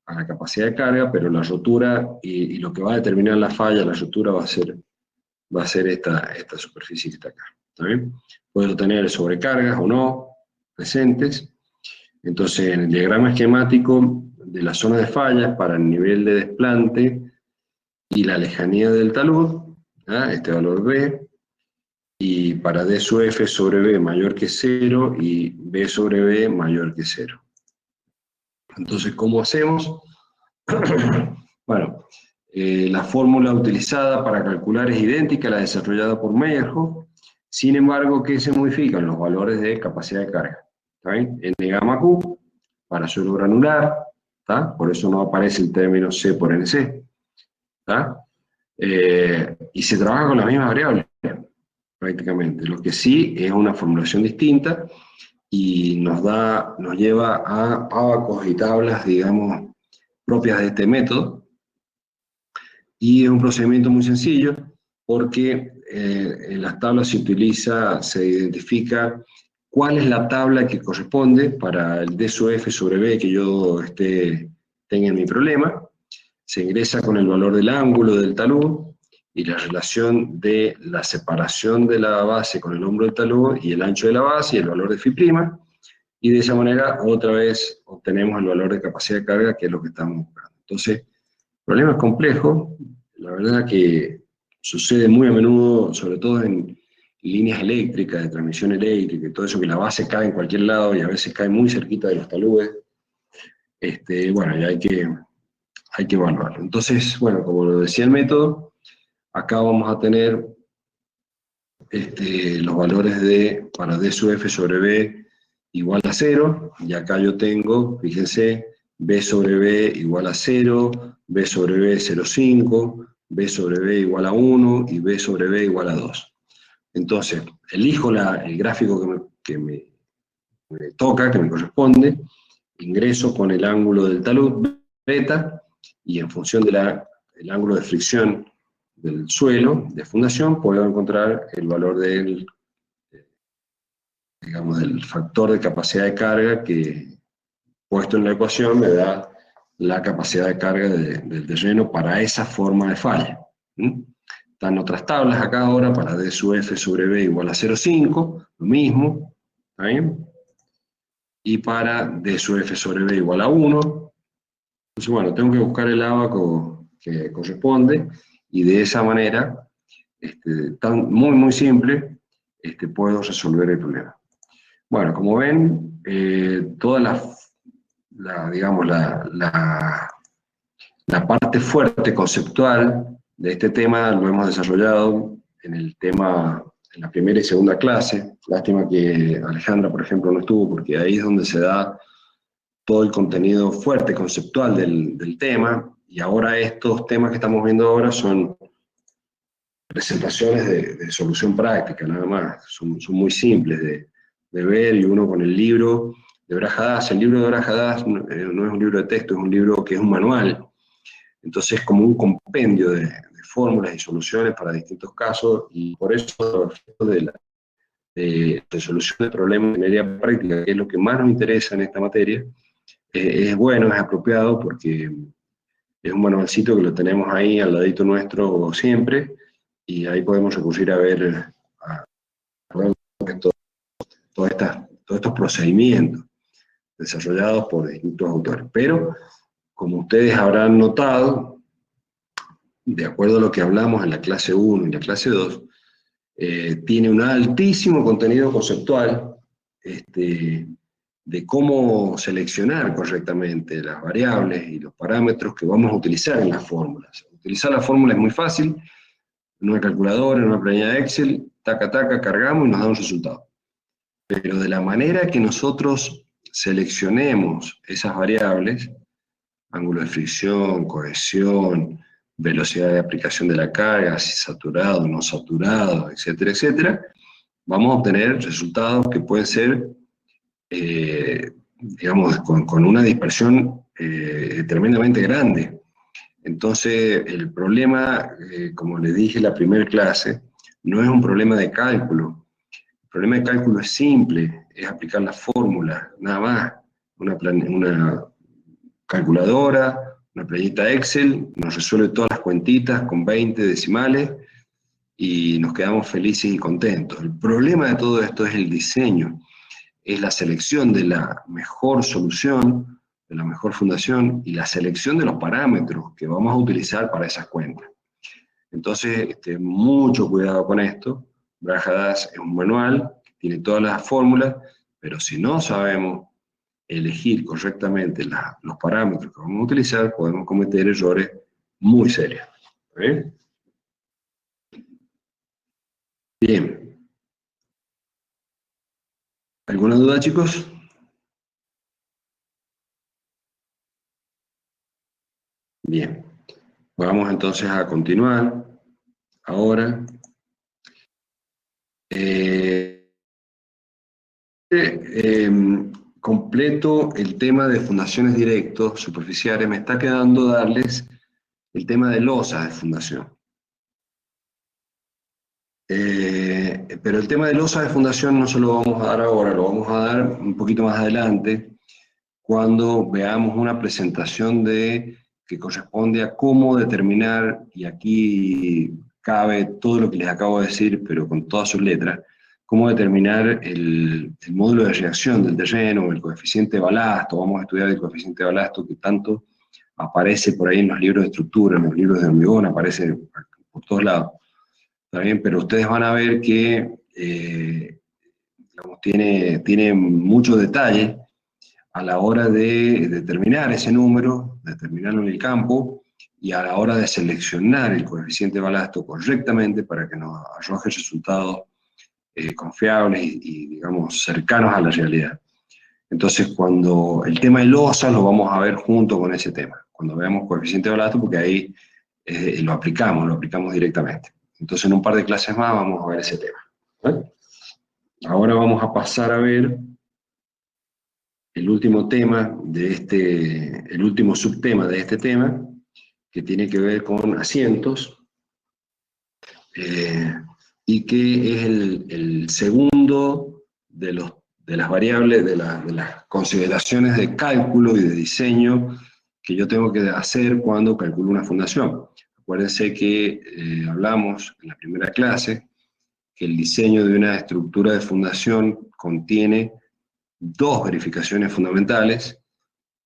a la capacidad de carga, pero la rotura y lo que va a determinar la falla, la rotura va a ser esta superficie que está acá. ¿Está bien? Puedo tener sobrecargas o no presentes. Entonces, en el diagrama esquemático de la zona de fallas para el nivel de desplante y la lejanía del talud, este valor B, y para D sub F sobre B mayor que 0 y B sobre B mayor que 0. Entonces, ¿cómo hacemos? Bueno, la fórmula utilizada para calcular es idéntica a la desarrollada por Meyerhoff. Sin embargo, ¿qué se modifican? Los valores de capacidad de carga. ¿Está bien? N gamma Q para suelo granular, ¿está? Por eso no aparece el término C por NC. ¿Está? Y se trabaja con las mismas variables, prácticamente. Lo que sí es una formulación distinta y nos lleva a ábacos y tablas, digamos, propias de este método. Y es un procedimiento muy sencillo porque en las tablas se identifica cuál es la tabla que corresponde para el D sub F sobre B que yo tenga en mi problema. Se ingresa con el valor del ángulo del talud y la relación de la separación de la base con el hombro del talud y el ancho de la base y el valor de φ', y de esa manera otra vez obtenemos el valor de capacidad de carga, que es lo que estamos buscando. Entonces, problemas complejos, la verdad que sucede muy a menudo, sobre todo en líneas eléctricas, de transmisión eléctrica, y todo eso, que la base cae en cualquier lado y a veces cae muy cerquita de los taludes. Bueno, y hay que evaluarlo. Entonces, bueno, como lo decía el método, acá vamos a tener los valores para D sub F sobre B igual a 0, y acá yo tengo, fíjense, B sobre B igual a 0, B sobre B 0,5, B sobre B igual a 1 y B sobre B igual a 2. Entonces, elijo el gráfico que me toca, que me corresponde, ingreso con el ángulo del talud, beta, y en función del ángulo de fricción del suelo, de fundación, puedo encontrar el valor del factor de capacidad de carga que, puesto en la ecuación, me da la capacidad de carga del terreno para esa forma de falla. Están otras tablas acá ahora para D sub F sobre B igual a 0,5, lo mismo, ¿está bien? Y para D sub F sobre B igual a 1. Entonces, bueno, tengo que buscar el ábaco que corresponde, y de esa manera, muy simple, puedo resolver el problema. Bueno, como ven, toda la parte fuerte conceptual de este tema lo hemos desarrollado en la primera y segunda clase. Lástima que Alejandra, por ejemplo, no estuvo, porque ahí es donde se da todo el contenido fuerte conceptual del tema, y ahora estos temas que estamos viendo ahora son presentaciones de solución práctica, nada más. Son muy simples de ver, y uno con el libro de Brajadas. El libro de Brajadas no es un libro de texto, es un libro que es un manual. Entonces es como un compendio de fórmulas y soluciones para distintos casos, y por eso de solución de problemas de ingeniería práctica, que es lo que más nos interesa en esta materia, es bueno, es apropiado, porque es un manualcito que lo tenemos ahí al ladito nuestro siempre, y ahí podemos recurrir a ver todos estos procedimientos desarrollados por distintos autores. Pero, como ustedes habrán notado, de acuerdo a lo que hablamos en la clase 1 y la clase 2, tiene un altísimo contenido conceptual de cómo seleccionar correctamente las variables y los parámetros que vamos a utilizar en las fórmulas. Utilizar la fórmula es muy fácil, en una calculadora, en una planilla de Excel, taca, cargamos y nos da un resultado. Pero de la manera que nosotros seleccionemos esas variables, ángulo de fricción, cohesión, velocidad de aplicación de la carga, si saturado, no saturado, etcétera, etcétera, vamos a obtener resultados que pueden ser, digamos, con una dispersión tremendamente grande. Entonces, el problema, como les dije en la primera clase, no es un problema de cálculo. El problema de cálculo es simple, es aplicar la fórmula, nada más. Una calculadora, una planillita Excel, nos resuelve todas las cuentitas con 20 decimales, y nos quedamos felices y contentos. El problema de todo esto es el diseño. es la selección de la mejor solución, de la mejor fundación, y la selección de los parámetros que vamos a utilizar para esas cuentas. Entonces, mucho cuidado con esto. Brajadas es un manual, tiene todas las fórmulas, pero si no sabemos elegir correctamente los parámetros que vamos a utilizar, podemos cometer errores muy serios. ¿Bien? Bien. ¿Alguna duda, chicos? Bien. Vamos entonces a continuar. Ahora, completo el tema de fundaciones directos, superficiales. Me está quedando darles el tema de losas de fundación. Pero el tema de losas de fundación no se lo vamos a dar ahora, lo vamos a dar un poquito más adelante, cuando veamos una presentación que corresponde a cómo determinar, y aquí cabe todo lo que les acabo de decir, pero con todas sus letras, cómo determinar el módulo de reacción del terreno, el coeficiente de balasto. Vamos a estudiar el coeficiente de balasto que tanto aparece por ahí en los libros de estructura, en los libros de hormigón, aparece por todos lados. ¿Está bien? Pero ustedes van a ver que digamos, tiene mucho detalle a la hora de determinar ese número, determinarlo en el campo, y a la hora de seleccionar el coeficiente de balasto correctamente para que nos arroje resultados confiables digamos, cercanos a la realidad. Entonces, cuando el tema de losas lo vamos a ver junto con ese tema, cuando veamos coeficiente de balasto, porque ahí lo aplicamos directamente. Entonces, en un par de clases más vamos a ver ese tema. ¿Vale? Ahora vamos a pasar a ver el último tema el último subtema de este tema, que tiene que ver con asientos, y que es el segundo de las variables, de las consideraciones de cálculo y de diseño que yo tengo que hacer cuando calculo una fundación. Acuérdense que hablamos en la primera clase que el diseño de una estructura de fundación contiene dos verificaciones fundamentales.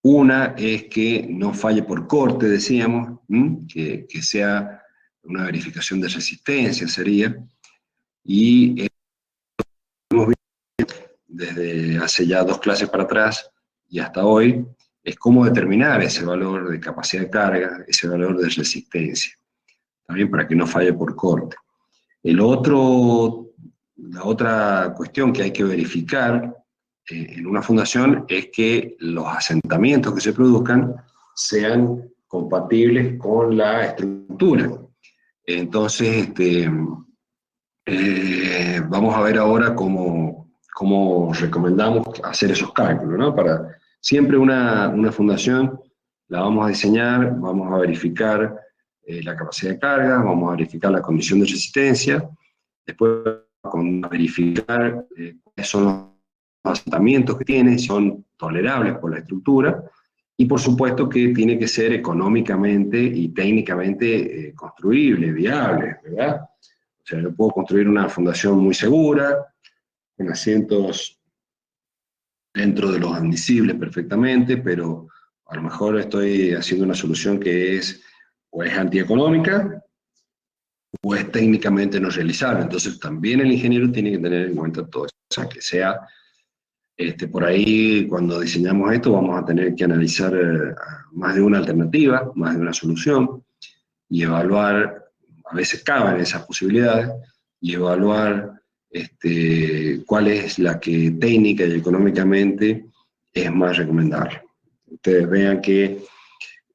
Una es que no falle por corte, decíamos, que sea una verificación de resistencia, sería, y hemos visto desde hace ya 2 clases para atrás y hasta hoy, es cómo determinar ese valor de capacidad de carga, ese valor de resistencia, también para que no falle por corte. La otra cuestión que hay que verificar en una fundación es que los asentamientos que se produzcan sean compatibles con la estructura. Entonces, vamos a ver ahora cómo recomendamos hacer esos cálculos, ¿no? Siempre una fundación la vamos a diseñar, vamos a verificar la capacidad de carga, vamos a verificar la condición de resistencia, después vamos a verificar cuáles son los asentamientos que tiene, si son tolerables por la estructura, y por supuesto que tiene que ser económicamente y técnicamente construible, viable, ¿verdad? O sea, yo puedo construir una fundación muy segura, con asientos dentro de los admisibles perfectamente, pero a lo mejor estoy haciendo una solución que o es antieconómica o es técnicamente no realizable. Entonces también el ingeniero tiene que tener en cuenta todo eso. O sea, que sea, por ahí cuando diseñamos esto vamos a tener que analizar más de una alternativa, más de una solución, y evaluar, a veces caben esas posibilidades, y evaluar cuál es la que técnica y económicamente es más recomendable. Ustedes vean que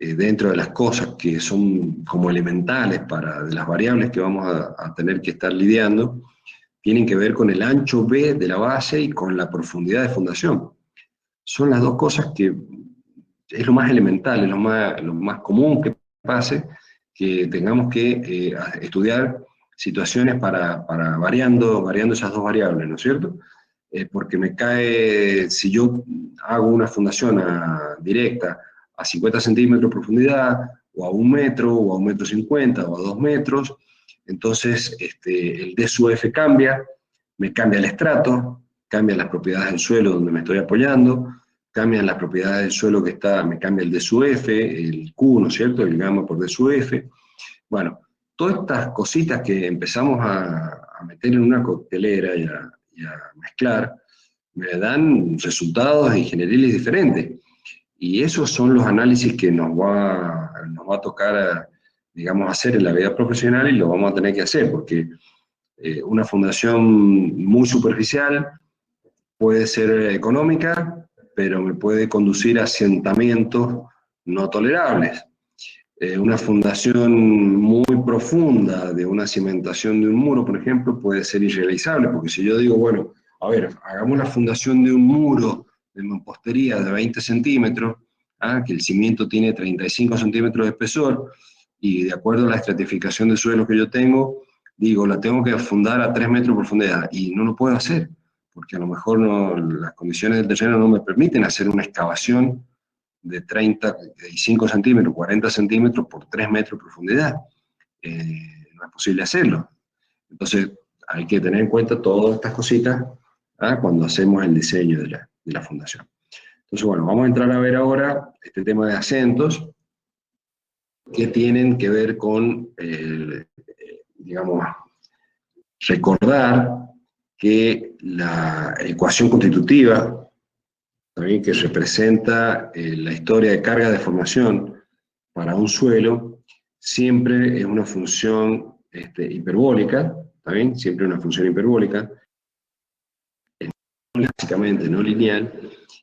dentro de las cosas que son como elementales de las variables que vamos a tener que estar lidiando, tienen que ver con el ancho B de la base y con la profundidad de fundación. Son las dos cosas que es lo más elemental, es lo más común que pase, que tengamos que estudiar situaciones para variando esas dos variables, ¿no es cierto? Porque si yo hago una fundación directa a 50 centímetros de profundidad, o a 1 metro, o a 1,50 m, o a 2 metros, entonces el D sub F cambia, me cambia el estrato, cambian las propiedades del suelo donde me estoy apoyando, cambian las propiedades del suelo que está, me cambia el D sub F, el Q, ¿no es cierto?, el gamma por D sub F. Bueno, todas estas cositas que empezamos a meter en una coctelera y a mezclar, me dan resultados ingenieriles diferentes. Y esos son los análisis que nos va a tocar, digamos, hacer en la vida profesional, y lo vamos a tener que hacer, porque una fundación muy superficial puede ser económica, pero me puede conducir a asentamientos no tolerables. Una fundación muy profunda de una cimentación de un muro, por ejemplo, puede ser irrealizable, porque si yo digo, bueno, a ver, hagamos la fundación de un muro de mampostería de 20 centímetros, que el cimiento tiene 35 centímetros de espesor, y de acuerdo a la estratificación de suelo que yo tengo, digo, la tengo que fundar a 3 metros de profundidad, y no lo puedo hacer, porque a lo mejor no, las condiciones del terreno no me permiten hacer una excavación de 35 centímetros, 40 centímetros por 3 metros de profundidad. No es posible hacerlo. Entonces, hay que tener en cuenta todas estas cositas cuando hacemos el diseño de la fundación. Entonces, bueno, vamos a entrar a ver ahora este tema de acentos que tienen que ver con, digamos, recordar que la ecuación constitutiva, también que representa la historia de carga de formación para un suelo, siempre es una función hiperbólica, ¿está bien? Siempre una función hiperbólica, básicamente no lineal,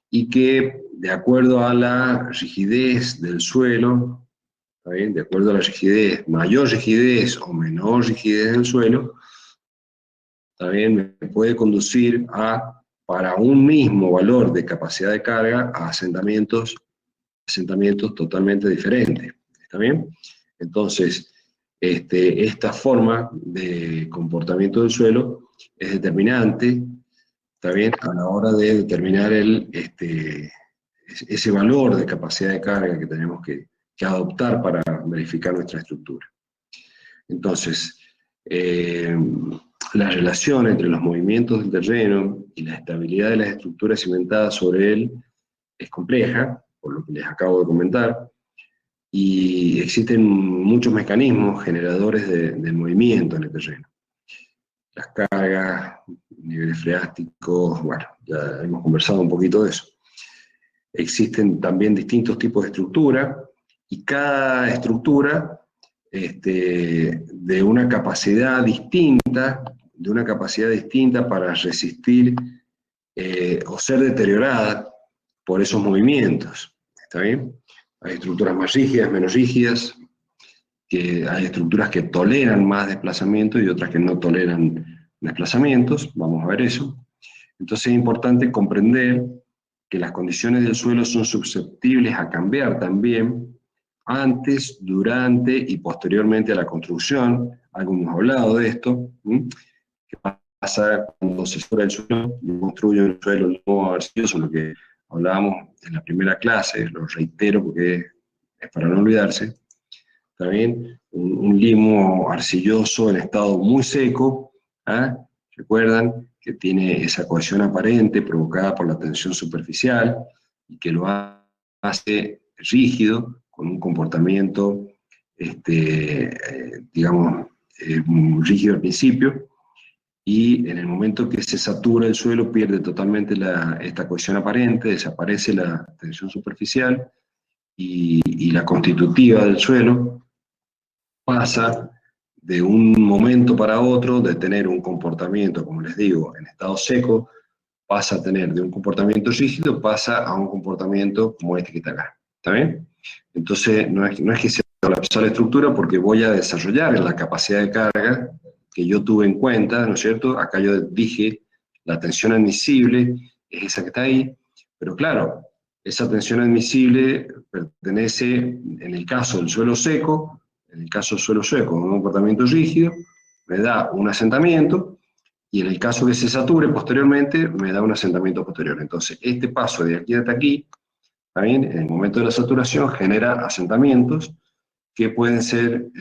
y que de acuerdo a la rigidez del suelo, ¿está bien? De acuerdo a la rigidez, mayor rigidez o menor rigidez del suelo, ¿está bien? Me puede conducir para un mismo valor de capacidad de carga, a asentamientos totalmente diferentes, ¿está bien? Entonces, esta forma de comportamiento del suelo es determinante, ¿está bien?, a la hora de determinar ese valor de capacidad de carga que tenemos que adoptar para verificar nuestra estructura. Entonces, la relación entre los movimientos del terreno y la estabilidad de las estructuras cimentadas sobre él es compleja, por lo que les acabo de comentar, y existen muchos mecanismos generadores de movimiento en el terreno. Las cargas, niveles freáticos, bueno, ya hemos conversado un poquito de eso. Existen también distintos tipos de estructura, y cada estructura de una capacidad distinta para resistir o ser deteriorada por esos movimientos, ¿está bien? Hay estructuras más rígidas, menos rígidas, que hay estructuras que toleran más desplazamiento y otras que no toleran desplazamientos, vamos a ver eso. Entonces es importante comprender que las condiciones del suelo son susceptibles a cambiar también antes, durante y posteriormente a la construcción. Algo hemos hablado de esto, que pasa cuando se supera el suelo y construye un suelo no arcilloso, lo que hablábamos en la primera clase, lo reitero porque es para no olvidarse. También un limo arcilloso en estado muy seco, recuerdan que tiene esa cohesión aparente provocada por la tensión superficial y que lo hace rígido, con un comportamiento, digamos, rígido al principio, y en el momento que se satura el suelo pierde totalmente esta cohesión aparente, desaparece la tensión superficial, y la constitutiva del suelo pasa de un momento para otro de tener un comportamiento, como les digo, en estado seco, pasa a tener de un comportamiento rígido, pasa a un comportamiento como este que está acá, ¿está bien? Entonces no es que se colapsa la estructura, porque voy a desarrollar la capacidad de carga que yo tuve en cuenta, ¿no es cierto? Acá yo dije, la tensión admisible es esa que está ahí, pero claro, esa tensión admisible pertenece, en el caso del suelo seco, en el caso del suelo seco, un comportamiento rígido, me da un asentamiento, y en el caso que se sature posteriormente, me da un asentamiento posterior. Entonces, este paso de aquí hasta aquí, también en el momento de la saturación, genera asentamientos que pueden ser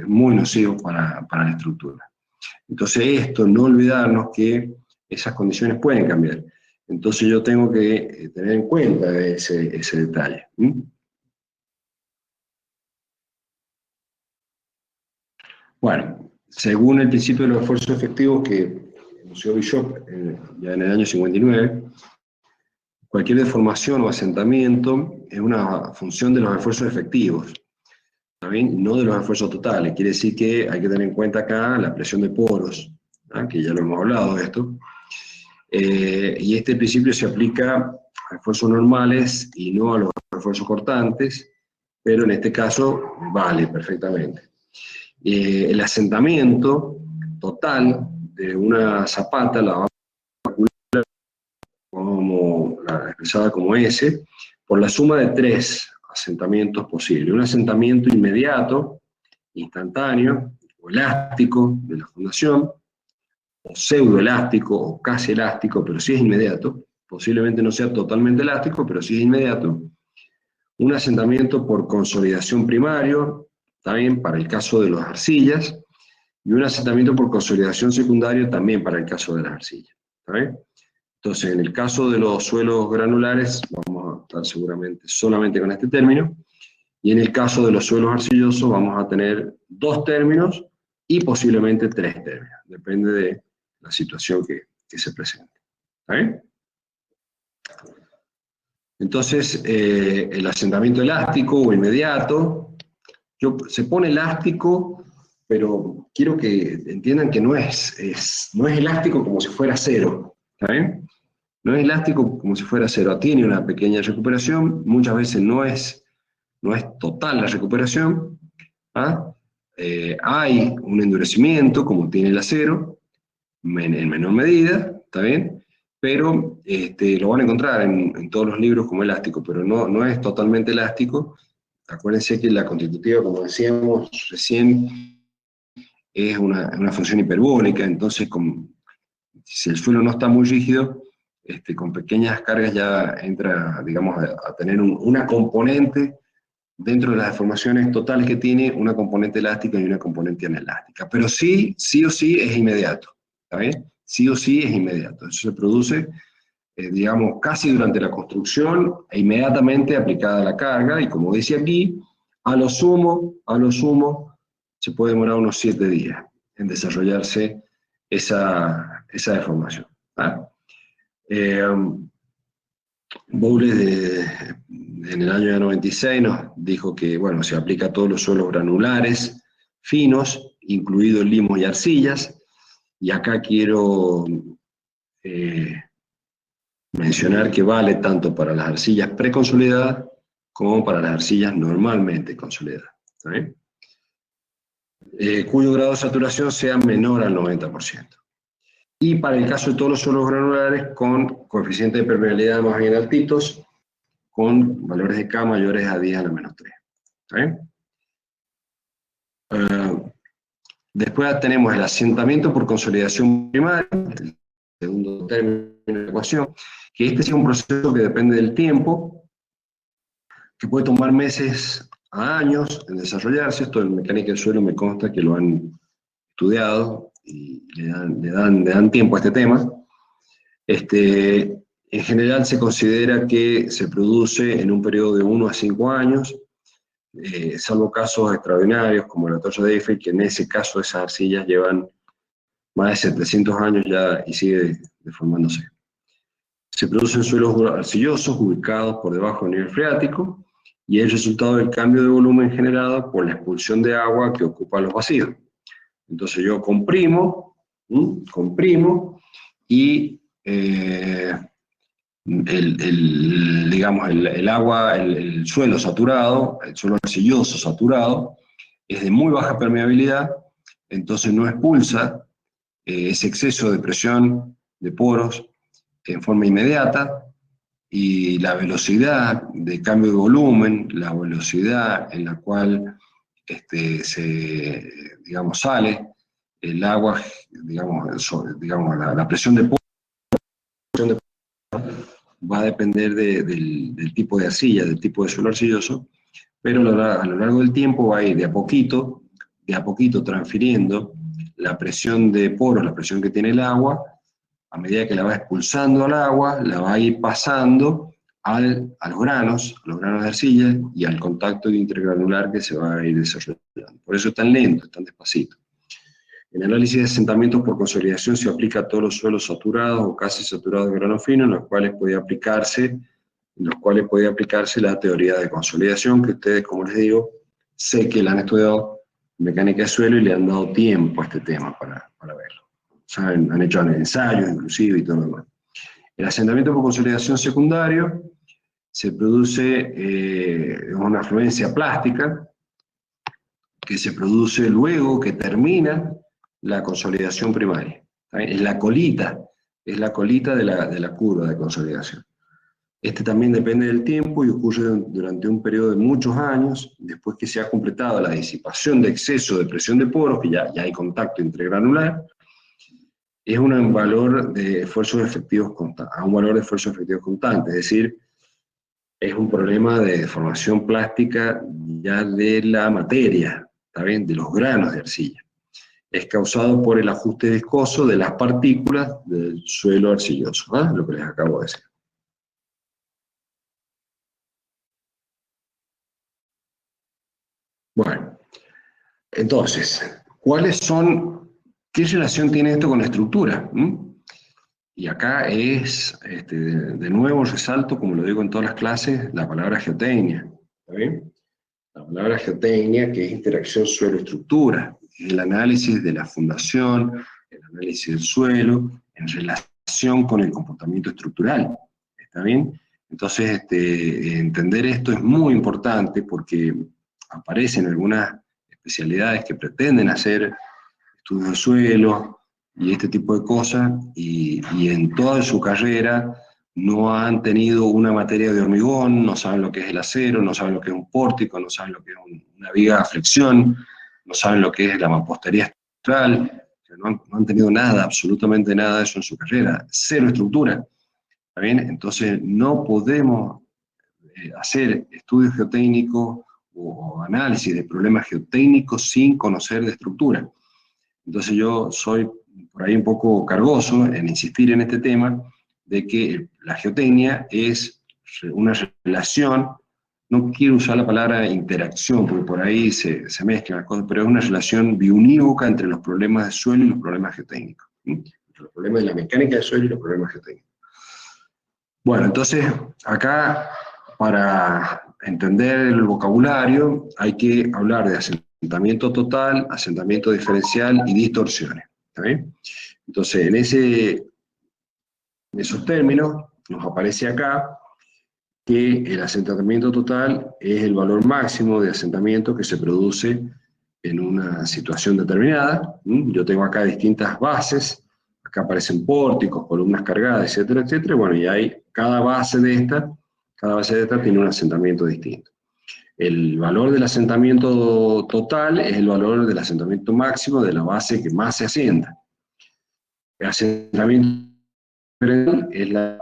muy nocivos para la estructura. Entonces, esto, no olvidarnos que esas condiciones pueden cambiar. Entonces yo tengo que tener en cuenta ese detalle. Bueno, según el principio de los esfuerzos efectivos que anunció Bishop ya en el año 59, cualquier deformación o asentamiento es una función de los esfuerzos efectivos, ¿también? No de los esfuerzos totales. Quiere decir que hay que tener en cuenta acá la presión de poros, que ya lo hemos hablado de esto. Y este principio se aplica a esfuerzos normales y no a los esfuerzos cortantes, pero en este caso vale perfectamente. El asentamiento total de una zapata la vamos a calcular expresada como S, por la suma de 3 asentamientos posibles. Un asentamiento inmediato, instantáneo, o elástico de la fundación, o pseudoelástico, o casi elástico, pero sí es inmediato. Posiblemente no sea totalmente elástico, pero sí es inmediato. Un asentamiento por consolidación primario, también para el caso de las arcillas, y un asentamiento por consolidación secundario también para el caso de las arcillas. ¿Está bien? Entonces, en el caso de los suelos granulares, vamos a estar seguramente solamente con este término, y en el caso de los suelos arcillosos vamos a tener 2 términos y posiblemente 3 términos, depende de la situación que se presente. ¿Está bien? Entonces, el asentamiento elástico o inmediato, se pone elástico, pero quiero que entiendan que no es elástico como si fuera acero, ¿está bien? No es elástico como si fuera acero, tiene una pequeña recuperación, muchas veces no es total la recuperación, hay un endurecimiento como tiene el acero, en menor medida, ¿está bien? Pero lo van a encontrar en todos los libros como elástico, pero no es totalmente elástico. Acuérdense que la constitutiva, como decíamos recién, es una función hiperbólica, entonces si el suelo no está muy rígido, con pequeñas cargas ya entra, digamos, a tener una componente, dentro de las deformaciones totales que tiene, una componente elástica y una componente anelástica. Pero sí o sí es inmediato, ¿está bien? Sí o sí es inmediato. Eso se produce, digamos, casi durante la construcción e inmediatamente aplicada la carga, y como dice aquí, a lo sumo, se puede demorar unos 7 días en desarrollarse esa deformación. Bowles en el año 96 nos dijo que, bueno, se aplica a todos los suelos granulares finos, incluidos limos y arcillas, y acá quiero mencionar que vale tanto para las arcillas preconsolidadas como para las arcillas normalmente consolidadas, ¿está bien? Cuyo grado de saturación sea menor al 90%. Y para el caso de todos los suelos granulares con coeficientes de permeabilidad más bien altitos, con valores de K mayores a 10 a la menos 3. ¿Está bien? Después tenemos el asentamiento por consolidación primaria, el segundo término de la ecuación, que este es un proceso que depende del tiempo, que puede tomar meses a años en desarrollarse. Esto en mecánica del suelo me consta que lo han estudiado y le dan tiempo a este tema. En general se considera que se produce en un periodo de 1 a 5 años, salvo casos extraordinarios como la Torre de Eiffel, que en ese caso esas arcillas llevan más de 700 años ya y sigue deformándose. Se producen suelos arcillosos ubicados por debajo del nivel freático, y es el resultado del cambio de volumen generado por la expulsión de agua que ocupa los vacíos. Entonces yo comprimo y digamos, el agua, el suelo saturado, el suelo arcilloso saturado, es de muy baja permeabilidad, entonces no expulsa ese exceso de presión de poros en forma inmediata, y la velocidad de cambio de volumen, la velocidad en la cual digamos, sale el agua, digamos la presión de poros, va a depender del tipo de arcilla, del tipo de suelo arcilloso, pero a lo largo del tiempo va a ir de a poquito transfiriendo la presión de poros, la presión que tiene el agua, a medida que la va expulsando al agua, la va a ir pasando a los granos de arcilla y al contacto intergranular que se va a ir desarrollando. Por eso es tan lento, es tan despacito. El análisis de asentamientos por consolidación se aplica a todos los suelos saturados o casi saturados de grano fino, en los cuales podía aplicarse la teoría de consolidación, que ustedes, como les digo, sé que la han estudiado en mecánica de suelo y le han dado tiempo a este tema para verlo. O sea, han hecho ensayos inclusive y todo lo demás. El asentamiento por consolidación secundario se produce una afluencia plástica que se produce luego que termina la consolidación primaria. Es la colita de la curva de consolidación. Este también depende del tiempo y ocurre durante un periodo de muchos años, después que se ha completado la disipación de exceso de presión de poros, que ya hay contacto intergranular, es un valor de esfuerzos efectivos constante, es decir, es un problema de deformación plástica ya de la materia, ¿está bien? De los granos de arcilla. Es causado por el ajuste viscoso de las partículas del suelo arcilloso, ¿eh? Lo que les acabo de decir. Bueno, entonces, ¿qué relación tiene esto con la estructura? Y acá de nuevo resalto, como lo digo en todas las clases, la palabra geotecnia, ¿está bien? La palabra geotecnia, que es interacción suelo-estructura, el análisis de la fundación, el análisis del suelo, en relación con el comportamiento estructural, ¿está bien? Entonces, entender esto es muy importante porque aparecen algunas especialidades que pretenden hacer estudios de suelo y este tipo de cosas, y en toda su carrera no han tenido una materia de hormigón, no saben lo que es el acero, no saben lo que es un pórtico, no saben lo que es una viga a flexión, no saben lo que es la mampostería estructural, no han tenido nada, absolutamente nada de eso en su carrera, cero estructura, ¿está bien? Entonces no podemos hacer estudios geotécnicos o análisis de problemas geotécnicos sin conocer de estructura. Entonces yo soy por ahí un poco cargoso en insistir en este tema de que la geotecnia es una relación, no quiero usar la palabra interacción, porque por ahí se mezclan las cosas, pero es una relación biunívoca entre los problemas de suelo y los problemas geotécnicos. Entre los problemas de la mecánica de suelo y los problemas geotécnicos. Bueno, entonces acá, para entender el vocabulario, hay que hablar de asentamiento total, asentamiento diferencial y distorsiones. ¿Está bien? Entonces, en esos términos, nos aparece acá que el asentamiento total es el valor máximo de asentamiento que se produce en una situación determinada. Yo tengo acá distintas bases, acá aparecen pórticos, columnas cargadas, etcétera, etcétera. Bueno, y cada base de esta tiene un asentamiento distinto. El valor del asentamiento total es el valor del asentamiento máximo de la base que más se asienta. El asentamiento diferencial es la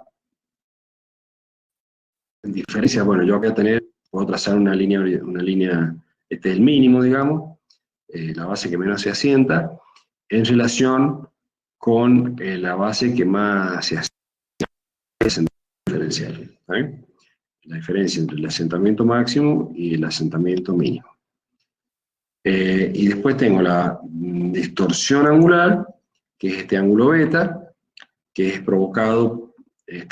diferencia. Bueno, yo acá puedo trazar una línea, este es el mínimo, digamos, la base que menos se asienta, en relación con la base que más se asienta, es el diferencial. ¿Sí? La diferencia entre el asentamiento máximo y el asentamiento mínimo. Y después tengo la distorsión angular, que es este ángulo beta, que es provocado,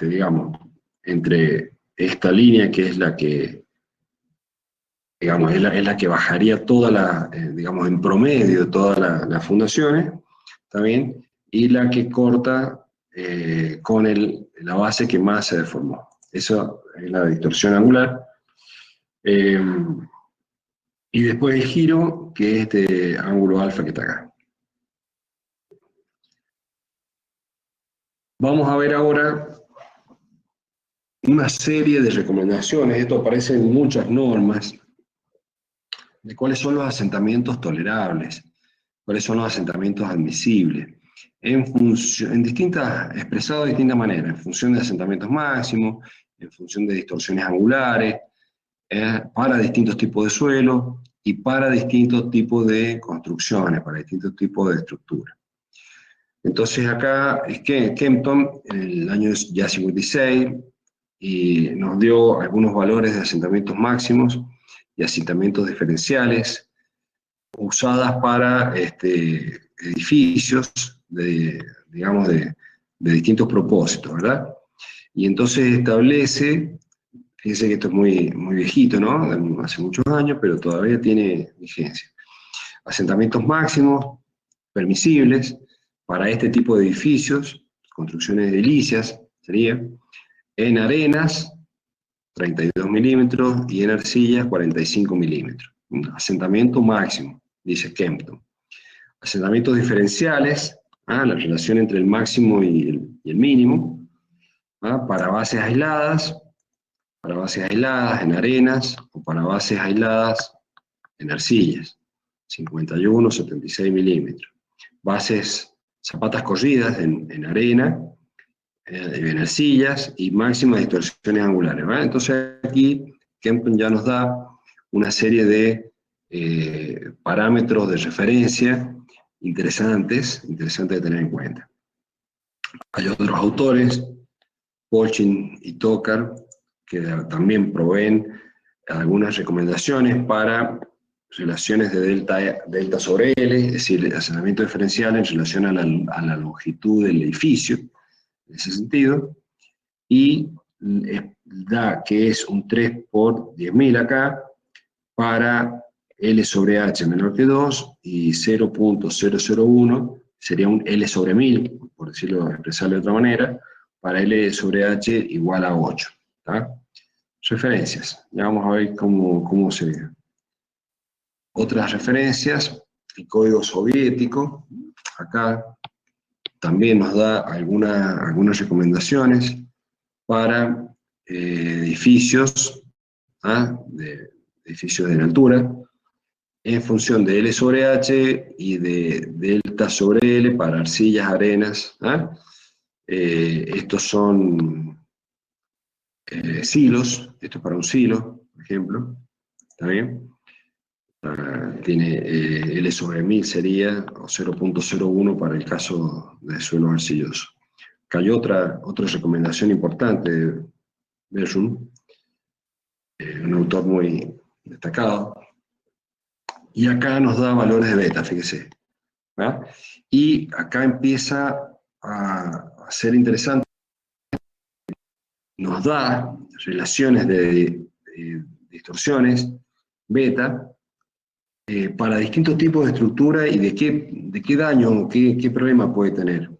digamos, entre esta línea, que es la que, digamos, es la que bajaría toda digamos, en promedio todas las fundaciones, ¿está bien? Y la que corta con la base que más se deformó. Eso es la distorsión angular. Y después el giro, que es este ángulo alfa que está acá. Vamos a ver ahora una serie de recomendaciones. Esto aparece en muchas normas, de cuáles son los asentamientos tolerables, cuáles son los asentamientos admisibles, expresado de distintas maneras, en función de asentamientos máximos, en función de distorsiones angulares, para distintos tipos de suelo y para distintos tipos de construcciones, para distintos tipos de estructuras. Entonces acá es que Kempton, en el año ya 56, y nos dio algunos valores de asentamientos máximos y asentamientos diferenciales usadas para edificios digamos, de distintos propósitos, ¿verdad? Y entonces establece, fíjense que esto es muy, muy viejito, ¿no? Hace muchos años, pero todavía tiene vigencia. Asentamientos máximos permisibles para este tipo de edificios, construcciones edilicias, sería en arenas 32 milímetros y en arcillas 45 milímetros. Asentamiento máximo, dice Kempton. Asentamientos diferenciales, la relación entre el máximo y el mínimo, para bases aisladas en arenas o para bases aisladas en arcillas, 51, 76 milímetros. Bases, zapatas corridas en arena, en arcillas y máximas distorsiones angulares, ¿vale? Entonces aquí Kempton ya nos da una serie de parámetros de referencia interesantes de tener en cuenta. Hay otros autores, Polchin y Tokar, que también proveen algunas recomendaciones para relaciones de delta sobre L, es decir, el asentamiento diferencial en relación a la longitud del edificio, en ese sentido, y da que es un 3 por 10.000 acá, para L sobre H menor que 2, y 0.001 sería un L sobre 1000, por decirlo, expresarlo de otra manera, para L sobre H igual a 8. ¿Tá? Referencias, ya vamos a ver cómo se ve. Otras referencias, el código soviético, acá también nos da algunas recomendaciones para edificios, edificios de altura, en función de L sobre H y de delta sobre L para arcillas, arenas. Estos son silos, esto es para un silo, por ejemplo, ¿está bien? Tiene L sobre 1000 sería, o 0.01 para el caso de suelo arcilloso. Acá hay otra recomendación importante de Bershun, un autor muy destacado, y acá nos da valores de beta, fíjese. ¿verdad? Y acá empieza a ser interesante, nos da relaciones de distorsiones beta para distintos tipos de estructura y de qué daño, qué problema puede tener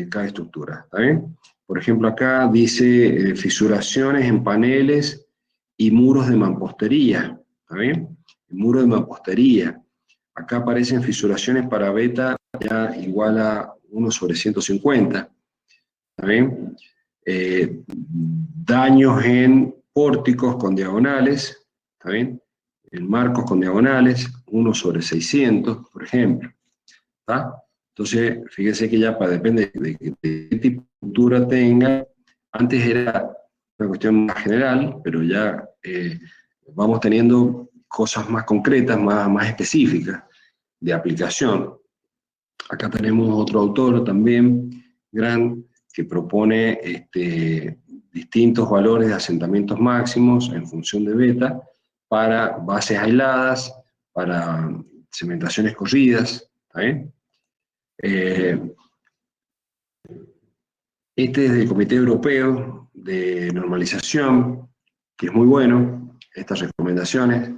cada estructura. ¿Está bien? Por ejemplo, acá dice fisuraciones en paneles y muros de mampostería. ¿Está bien? El muro de mampostería. Acá aparecen fisuraciones para beta ya igual a 1 sobre 150. ¿Está bien? Daños en pórticos con diagonales. ¿Está bien? En marcos con diagonales, 1 sobre 600, por ejemplo. ¿Está? Entonces, fíjese que ya depende de qué tipo de estructura tenga. Antes era una cuestión más general, pero ya vamos teniendo cosas más concretas, más específicas de aplicación. Acá tenemos otro autor también, Grant, que propone distintos valores de asentamientos máximos en función de beta para bases aisladas, para cementaciones corridas. ¿Está bien? Este es del Comité Europeo de Normalización, que es muy bueno, estas recomendaciones,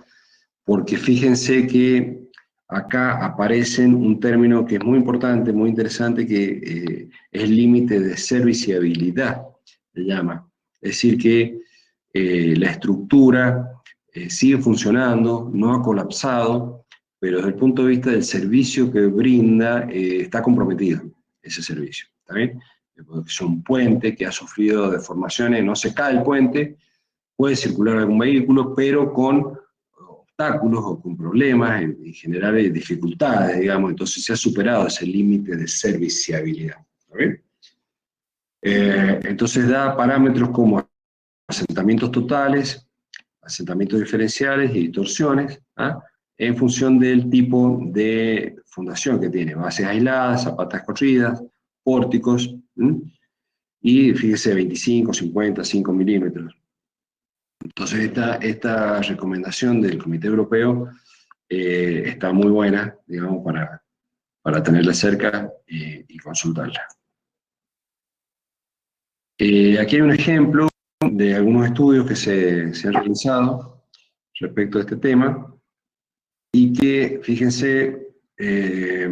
porque fíjense que acá aparecen un término que es muy importante, muy interesante, que es el límite de serviciabilidad, se llama. Es decir, que la estructura sigue funcionando, no ha colapsado, pero desde el punto de vista del servicio que brinda, está comprometido ese servicio. ¿Está bien? Es un puente que ha sufrido deformaciones, no se cae el puente, puede circular algún vehículo, pero con obstáculos o con problemas y generar dificultades, digamos, entonces se ha superado ese límite de serviciabilidad. ¿Está bien? Entonces da parámetros como asentamientos totales, asentamientos diferenciales y distorsiones, en función del tipo de fundación que tiene, bases aisladas, zapatas corridas, pórticos, y fíjese 25, 50, 5 milímetros. Entonces esta recomendación del Comité Europeo está muy buena, digamos, para tenerla cerca y consultarla. Aquí hay un ejemplo de algunos estudios que se han realizado respecto a este tema, y que, fíjense, es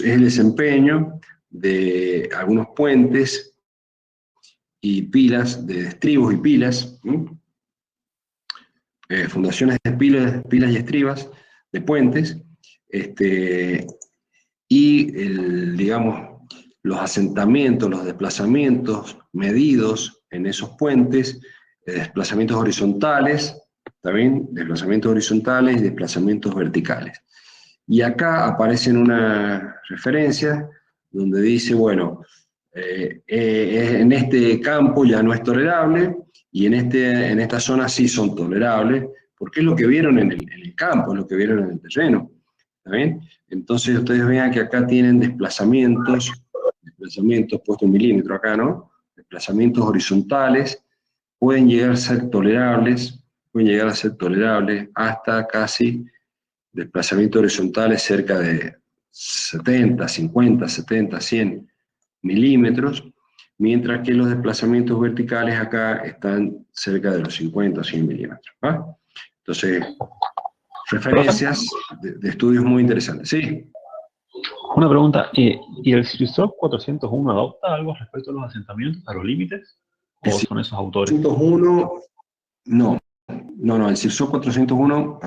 el desempeño de algunos puentes y pilas, de estribos y pilas, fundaciones de pilas y estribas, de puentes, y digamos, los asentamientos, los desplazamientos medidos en esos puentes, desplazamientos horizontales, también desplazamientos horizontales y desplazamientos verticales. Y acá aparecen unas referencias donde dice, bueno, en este campo ya no es tolerable, y en esta zona sí son tolerables, porque es lo que vieron en el campo, es lo que vieron en el terreno. ¿Está bien? Entonces ustedes vean que acá tienen desplazamientos puesto en milímetro acá, ¿no? Desplazamientos horizontales, pueden llegar a ser tolerables, hasta casi desplazamientos horizontales cerca de 70, 50, 70, 100 milímetros, mientras que los desplazamientos verticales acá están cerca de los 50 o 100 milímetros. ¿Ah? Entonces, referencias de estudios muy interesantes. Sí. Una pregunta, ¿y el CIRSOC 401 adopta algo respecto a los asentamientos, a los límites? ¿O son esos autores? 401, no, el CIRSOC 401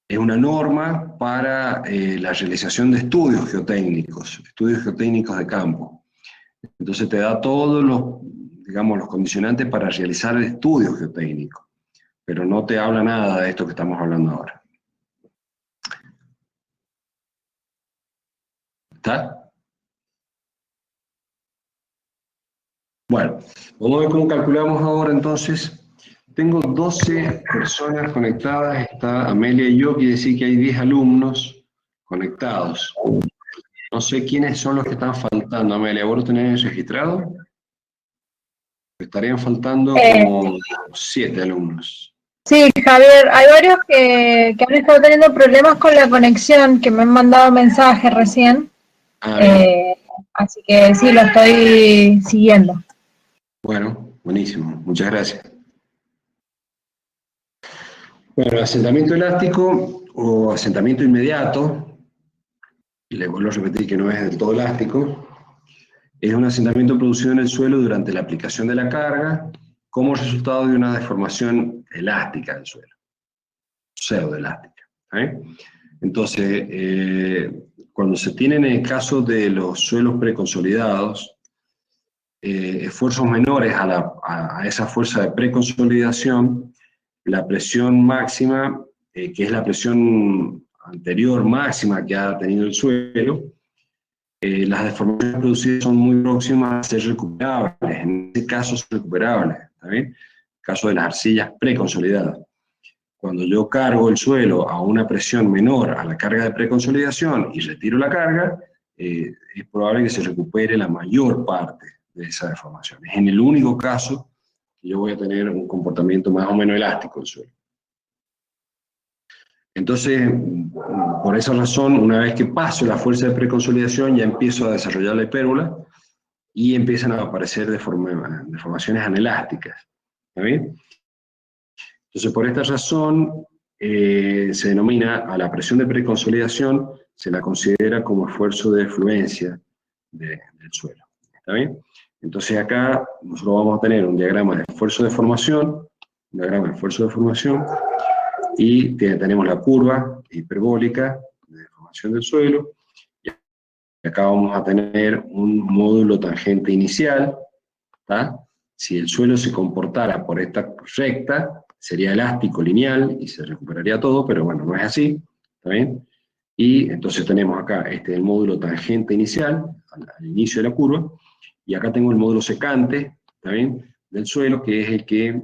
es una norma para la realización de estudios geotécnicos de campo. Entonces te da todos los condicionantes para realizar estudios geotécnicos, pero no te habla nada de esto que estamos hablando ahora. ¿Está? Bueno, vamos a ver cómo calculamos ahora entonces. Tengo 12 personas conectadas, está Amelia y yo, quiere decir que hay 10 alumnos conectados. No sé quiénes son los que están faltando, Amelia, ¿vos lo tenés registrado? Estarían faltando como 7 alumnos. Sí, Javier, hay varios que han estado teniendo problemas con la conexión, que me han mandado mensajes recién. Así que sí, lo estoy siguiendo. Bueno, buenísimo, muchas gracias. Bueno, asentamiento elástico o asentamiento inmediato, y les vuelvo a repetir que no es del todo elástico, es un asentamiento producido en el suelo durante la aplicación de la carga como resultado de una deformación elástica del suelo, pseudoelástica. Entonces, cuando se tienen en el caso de los suelos preconsolidados, esfuerzos menores a esa fuerza de preconsolidación, la presión máxima, que es la presión anterior máxima que ha tenido el suelo, las deformaciones producidas son muy próximas a ser recuperables. En este caso son recuperables, ¿está bien? En el caso de las arcillas preconsolidadas. Cuando yo cargo el suelo a una presión menor a la carga de preconsolidación y retiro la carga, es probable que se recupere la mayor parte de esa deformación. Es en el único caso que yo voy a tener un comportamiento más o menos elástico del suelo. Entonces, por esa razón, una vez que paso la fuerza de preconsolidación, ya empiezo a desarrollar la hipérbola y empiezan a aparecer deformaciones anelásticas. ¿Está bien? Entonces, por esta razón, se denomina a la presión de preconsolidación, se la considera como esfuerzo de fluencia del suelo. ¿Está bien? Entonces acá nosotros vamos a tener un diagrama de esfuerzo de formación, y tenemos la curva hiperbólica de deformación del suelo, y acá vamos a tener un módulo tangente inicial, ¿tá? Si el suelo se comportara por esta recta, sería elástico lineal y se recuperaría todo, pero bueno, no es así, ¿está bien? Y entonces tenemos acá el módulo tangente inicial, al inicio de la curva, y acá tengo el módulo secante, ¿está bien?, del suelo, que es el que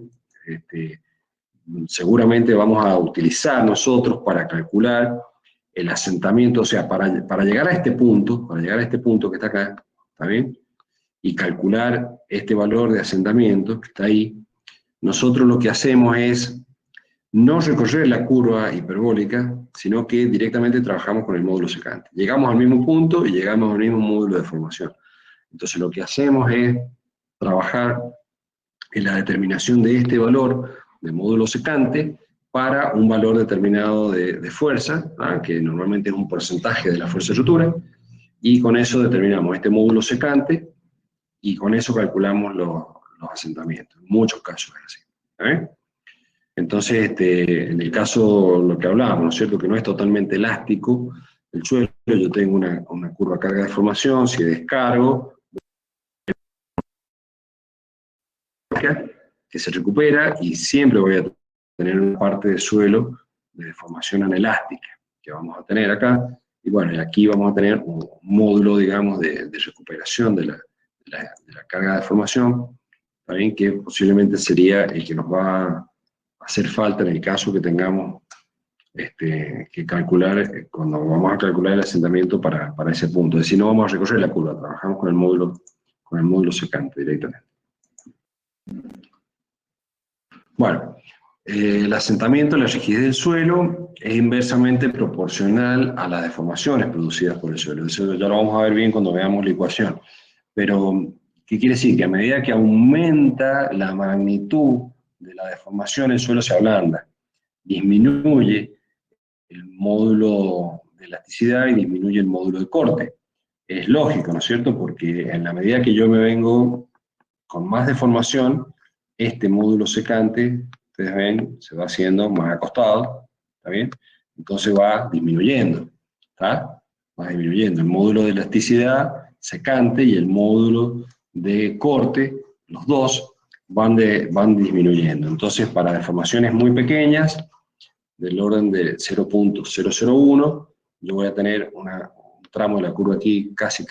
seguramente vamos a utilizar nosotros para calcular el asentamiento, o sea, para llegar a este punto, que está acá, ¿está bien? Y calcular este valor de asentamiento que está ahí, nosotros lo que hacemos es no recorrer la curva hiperbólica, sino que directamente trabajamos con el módulo secante. Llegamos al mismo punto y llegamos al mismo módulo de formación. Entonces lo que hacemos es trabajar en la determinación de este valor de módulo secante para un valor determinado de fuerza, ¿ah? Que normalmente es un porcentaje de la fuerza de rotura, y con eso determinamos este módulo secante, y con eso calculamos los asentamientos. En muchos casos es así. ¿Eh? Entonces, en el caso, lo que hablábamos, ¿no es cierto?, que no es totalmente elástico el suelo, yo tengo una curva carga de formación, si descargo, que se recupera, y siempre voy a tener una parte de suelo de deformación anelástica, que vamos a tener acá, y bueno, y aquí vamos a tener un módulo, digamos, de recuperación de la carga de formación, también que posiblemente sería el que nos va a hacer falta en el caso que tengamos que calcular, cuando vamos a calcular el asentamiento para ese punto. Es decir, no vamos a recorrer la curva, trabajamos con el módulo secante directamente. Bueno, el asentamiento, la rigidez del suelo, es inversamente proporcional a las deformaciones producidas por el suelo. Eso ya lo vamos a ver bien cuando veamos la ecuación. Pero, ¿qué quiere decir? Que a medida que aumenta la magnitud de la deformación, el suelo se ablanda, disminuye el módulo de elasticidad y disminuye el módulo de corte. Es lógico, ¿no es cierto? Porque en la medida que yo me vengo con más deformación, este módulo secante, ustedes ven, se va haciendo más acostado, ¿está bien? Entonces va disminuyendo, ¿está? Va disminuyendo el módulo de elasticidad secante y el módulo de corte, los dos van disminuyendo. Entonces, para deformaciones muy pequeñas, del orden de 0.001, yo voy a tener un tramo de la curva aquí casi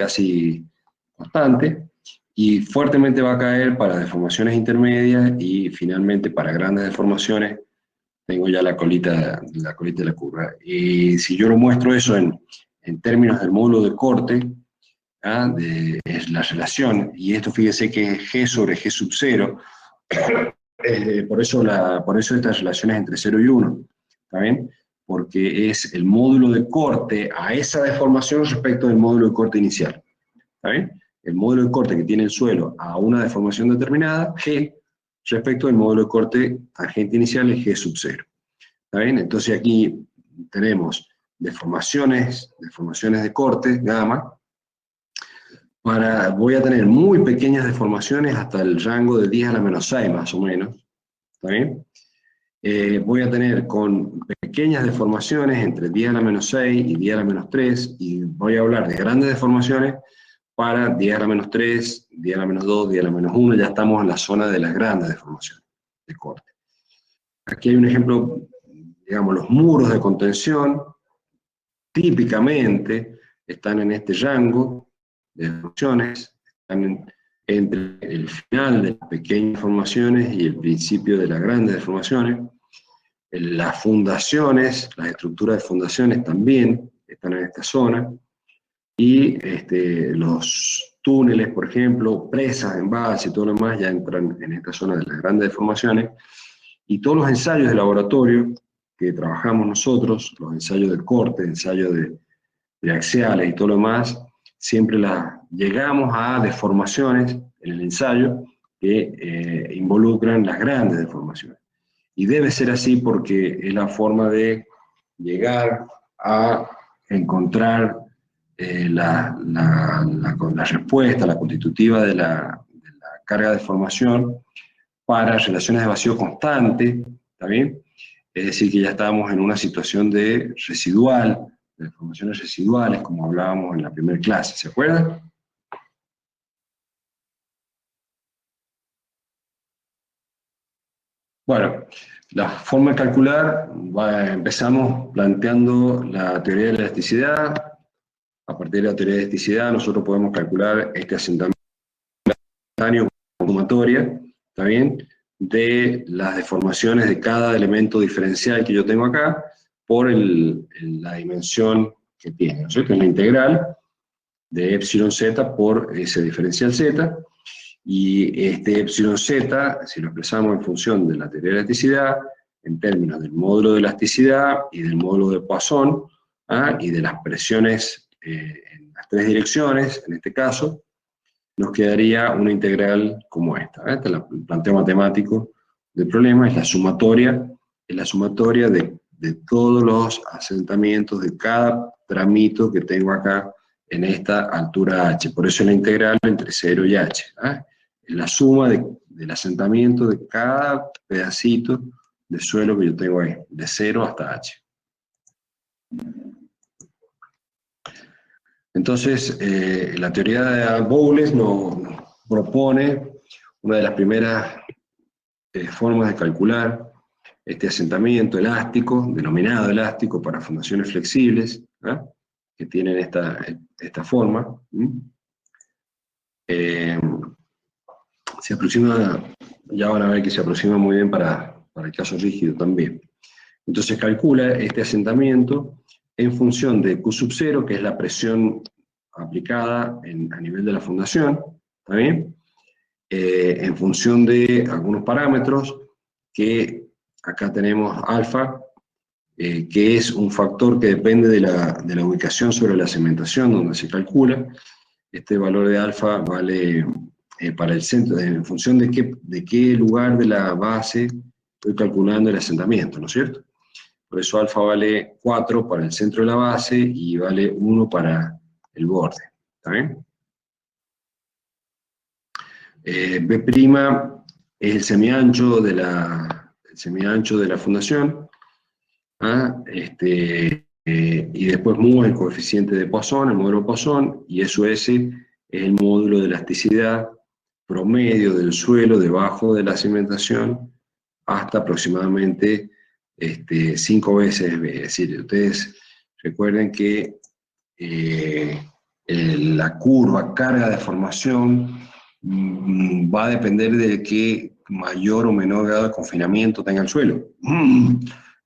constante, y fuertemente va a caer para deformaciones intermedias, y finalmente para grandes deformaciones tengo ya la colita de la curva. Y si yo lo muestro eso en términos del módulo de corte, ¿ah? Es la relación, y esto fíjese que es G sobre G sub 0, por eso estas relaciones entre 0 y 1, ¿está bien? Porque es el módulo de corte a esa deformación respecto del módulo de corte inicial, ¿está bien? El módulo de corte que tiene el suelo a una deformación determinada, G, respecto del módulo de corte tangente inicial, es G sub 0, ¿está bien? Entonces aquí tenemos deformaciones de corte, gamma. Voy a tener muy pequeñas deformaciones hasta el rango de 10 a la menos 6, más o menos, ¿está bien? Voy a tener con pequeñas deformaciones entre 10 a la menos 6 y 10 a la menos 3, y voy a hablar de grandes deformaciones para 10 a la menos 3, 10 a la menos 2, 10 a la menos 1, ya estamos en la zona de las grandes deformaciones de corte. Aquí hay un ejemplo, digamos, los muros de contención típicamente están en este rango de deformaciones, están entre el final de las pequeñas deformaciones y el principio de las grandes deformaciones. Las fundaciones, las estructuras de fundaciones también están en esta zona, y los túneles, por ejemplo, presas, envases y todo lo demás ya entran en esta zona de las grandes deformaciones, y todos los ensayos de laboratorio que trabajamos nosotros, los ensayos de corte, ensayos de axiales y todo lo demás, siempre llegamos a deformaciones en el ensayo que involucran las grandes deformaciones. Y debe ser así porque es la forma de llegar a encontrar la respuesta, la constitutiva de la carga de formación para relaciones de vacío constante, ¿está bien? Es decir, que ya estamos en una situación de residual, de deformaciones residuales, como hablábamos en la primera clase, ¿se acuerdan? Bueno, la forma de calcular, empezamos planteando la teoría de la elasticidad. A partir de la teoría de elasticidad nosotros podemos calcular este asentamiento con sumatoria, ¿está bien? de las deformaciones de cada elemento diferencial que yo tengo acá por la dimensión que tiene, ¿no es cierto? Es la integral de epsilon z por ese diferencial z, y este epsilon z, si lo expresamos en función de la teoría de elasticidad, en términos del módulo de elasticidad y del módulo de Poisson, y de las presiones en las tres direcciones, en este caso, nos quedaría una integral como esta. Este es el planteo matemático del problema, es la sumatoria de todos los asentamientos de cada tramito que tengo acá en esta altura h. Por eso es la integral entre 0 y h. Es la suma del asentamiento de cada pedacito de suelo que yo tengo ahí, de 0 hasta h. Entonces, la teoría de Bowles nos propone una de las primeras formas de calcular este asentamiento elástico, denominado elástico para fundaciones flexibles, que tienen esta forma. Se aproxima, ya van a ver que se aproxima muy bien para el caso rígido también. Entonces calcula este asentamiento en función de Q sub 0, que es la presión aplicada a nivel de la fundación, ¿está bien? En función de algunos parámetros, que acá tenemos alfa, que es un factor que depende de la ubicación sobre la cementación donde se calcula. Este valor de alfa vale para el centro, en función de qué lugar de la base estoy calculando el asentamiento, ¿no es cierto? Por eso alfa vale 4 para el centro de la base y vale 1 para el borde. ¿Está bien? B' es el semiancho de la fundación. Y después mu es el coeficiente de Poisson, el modelo Poisson, y eso S es el módulo de elasticidad promedio del suelo debajo de la cimentación hasta aproximadamente 5 veces B. Es decir, ustedes recuerden que la curva carga de formación va a depender de qué mayor o menor grado de confinamiento tenga el suelo.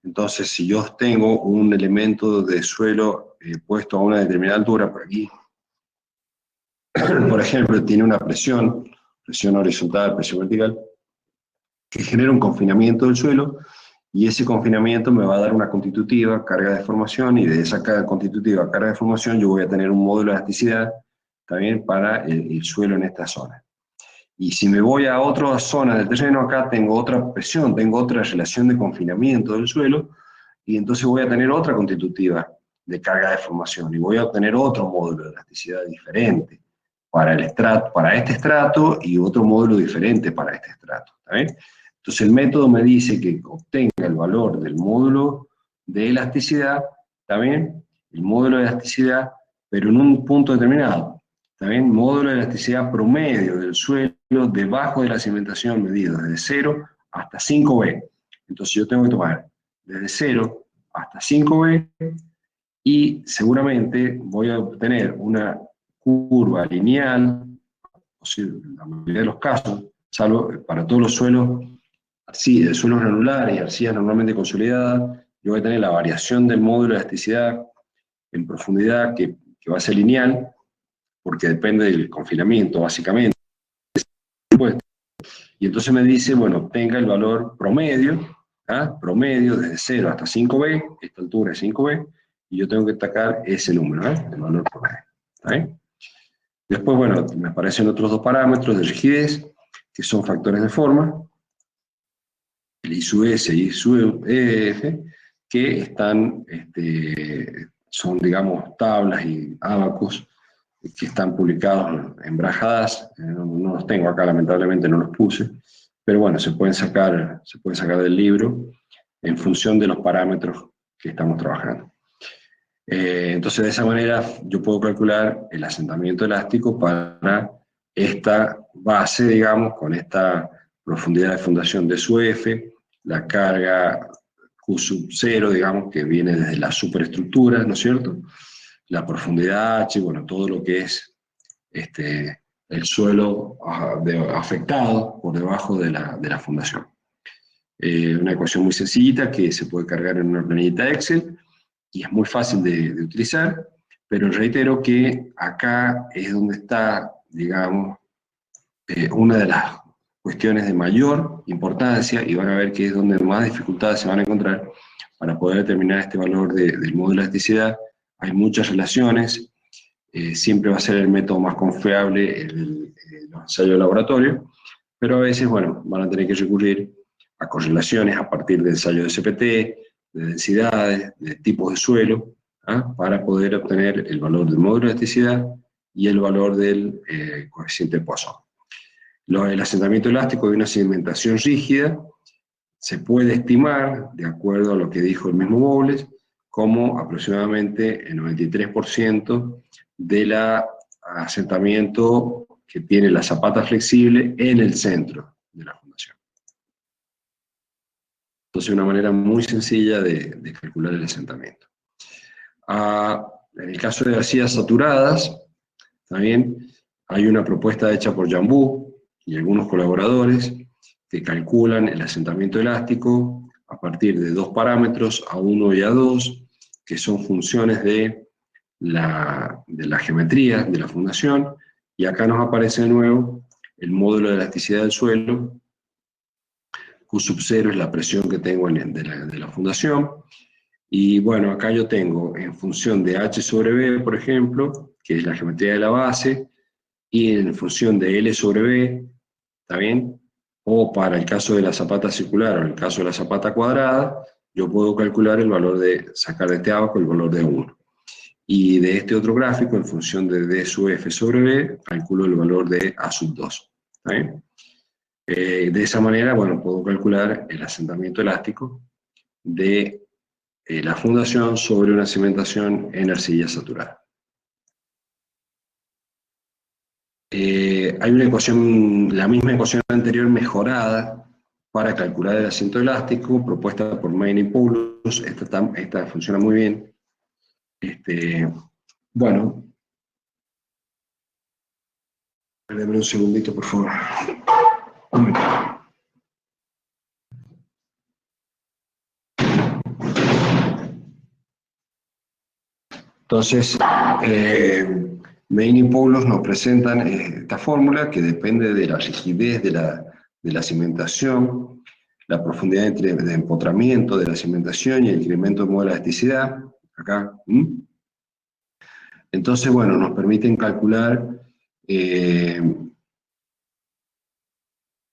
Entonces, si yo tengo un elemento de suelo puesto a una determinada altura, por aquí, por ejemplo, tiene una presión horizontal, presión vertical, que genera un confinamiento del suelo, y ese confinamiento me va a dar una constitutiva, carga de formación, y de esa carga constitutiva, carga de formación, yo voy a tener un módulo de elasticidad también para el suelo en esta zona. Y si me voy a otra zona del terreno, acá tengo otra presión, tengo otra relación de confinamiento del suelo, y entonces voy a tener otra constitutiva de carga de formación, y voy a obtener otro módulo de elasticidad diferente para este estrato, y otro módulo diferente para este estrato. ¿Está bien? Entonces el método me dice que obtenga el valor del módulo de elasticidad, ¿está bien? El módulo de elasticidad, pero en un punto determinado. ¿Está bien? Módulo de elasticidad promedio del suelo debajo de la cimentación medido desde 0 hasta 5B. Entonces yo tengo que tomar desde 0 hasta 5B, y seguramente voy a obtener una curva lineal, o sea, en la mayoría de los casos, salvo para todos los suelos, de suelos granulares y arcillas normalmente consolidadas, yo voy a tener la variación del módulo de elasticidad en profundidad que va a ser lineal, porque depende del confinamiento, básicamente. Y entonces me dice, bueno, tenga el valor promedio, promedio desde 0 hasta 5B, esta altura es 5B, y yo tengo que sacar ese número, el valor promedio. ¿Está bien? Después, bueno, me aparecen otros dos parámetros de rigidez, que son factores de forma, el I sub S y I sub F, que están, son, digamos, tablas y ábacos que están publicados en Brajadas. No los tengo acá, lamentablemente no los puse, pero bueno, se pueden sacar del libro en función de los parámetros que estamos trabajando. Entonces, de esa manera yo puedo calcular el asentamiento elástico para esta base, digamos, con esta profundidad de fundación de su F, la carga Q sub 0, digamos, que viene desde la superestructura, ¿no es cierto? La profundidad H, bueno, todo lo que es el suelo afectado por debajo de la fundación. Una ecuación muy sencillita que se puede cargar en una planillita Excel y es muy fácil de utilizar, pero reitero que acá es donde está, digamos, una de las cuestiones de mayor importancia, y van a ver que es donde más dificultades se van a encontrar para poder determinar este valor del módulo de elasticidad. Hay muchas relaciones, siempre va a ser el método más confiable los ensayos de laboratorio, pero a veces, bueno, van a tener que recurrir a correlaciones a partir de ensayos de CPT, de densidades, de tipos de suelo, para poder obtener el valor del módulo de elasticidad y el valor del coeficiente de Poisson. El asentamiento elástico de una cimentación rígida se puede estimar, de acuerdo a lo que dijo el mismo Bowles, como aproximadamente el 93% del asentamiento que tiene la zapata flexible en el centro de la fundación. Entonces, una manera muy sencilla de calcular el asentamiento. En el caso de arcillas saturadas, también hay una propuesta hecha por Jambou y algunos colaboradores que calculan el asentamiento elástico a partir de dos parámetros, A1 y A2, que son funciones de la geometría de la fundación, y acá nos aparece de nuevo el módulo de elasticidad del suelo, Q sub 0 es la presión que tengo de la fundación, y bueno, acá yo tengo en función de H sobre B, por ejemplo, que es la geometría de la base, y en función de L sobre B, ¿está bien? O para el caso de la zapata circular o el caso de la zapata cuadrada, yo puedo calcular el valor sacar de este abajo el valor de 1. Y de este otro gráfico, en función de D sub F sobre B, calculo el valor de A sub 2. ¿Está bien? De esa manera, bueno, puedo calcular el asentamiento elástico de la fundación sobre una cimentación en arcilla saturada. Hay una ecuación, la misma ecuación anterior mejorada para calcular el asiento elástico, propuesta por Main y Poulos. Esta funciona muy bien. Bueno, déjame un segundito, por favor. Entonces, Main y Poulos nos presentan esta fórmula que depende de la rigidez de la cimentación, la profundidad de empotramiento de la cimentación y el incremento de módulo de elasticidad, acá. Entonces, bueno, nos permiten calcular un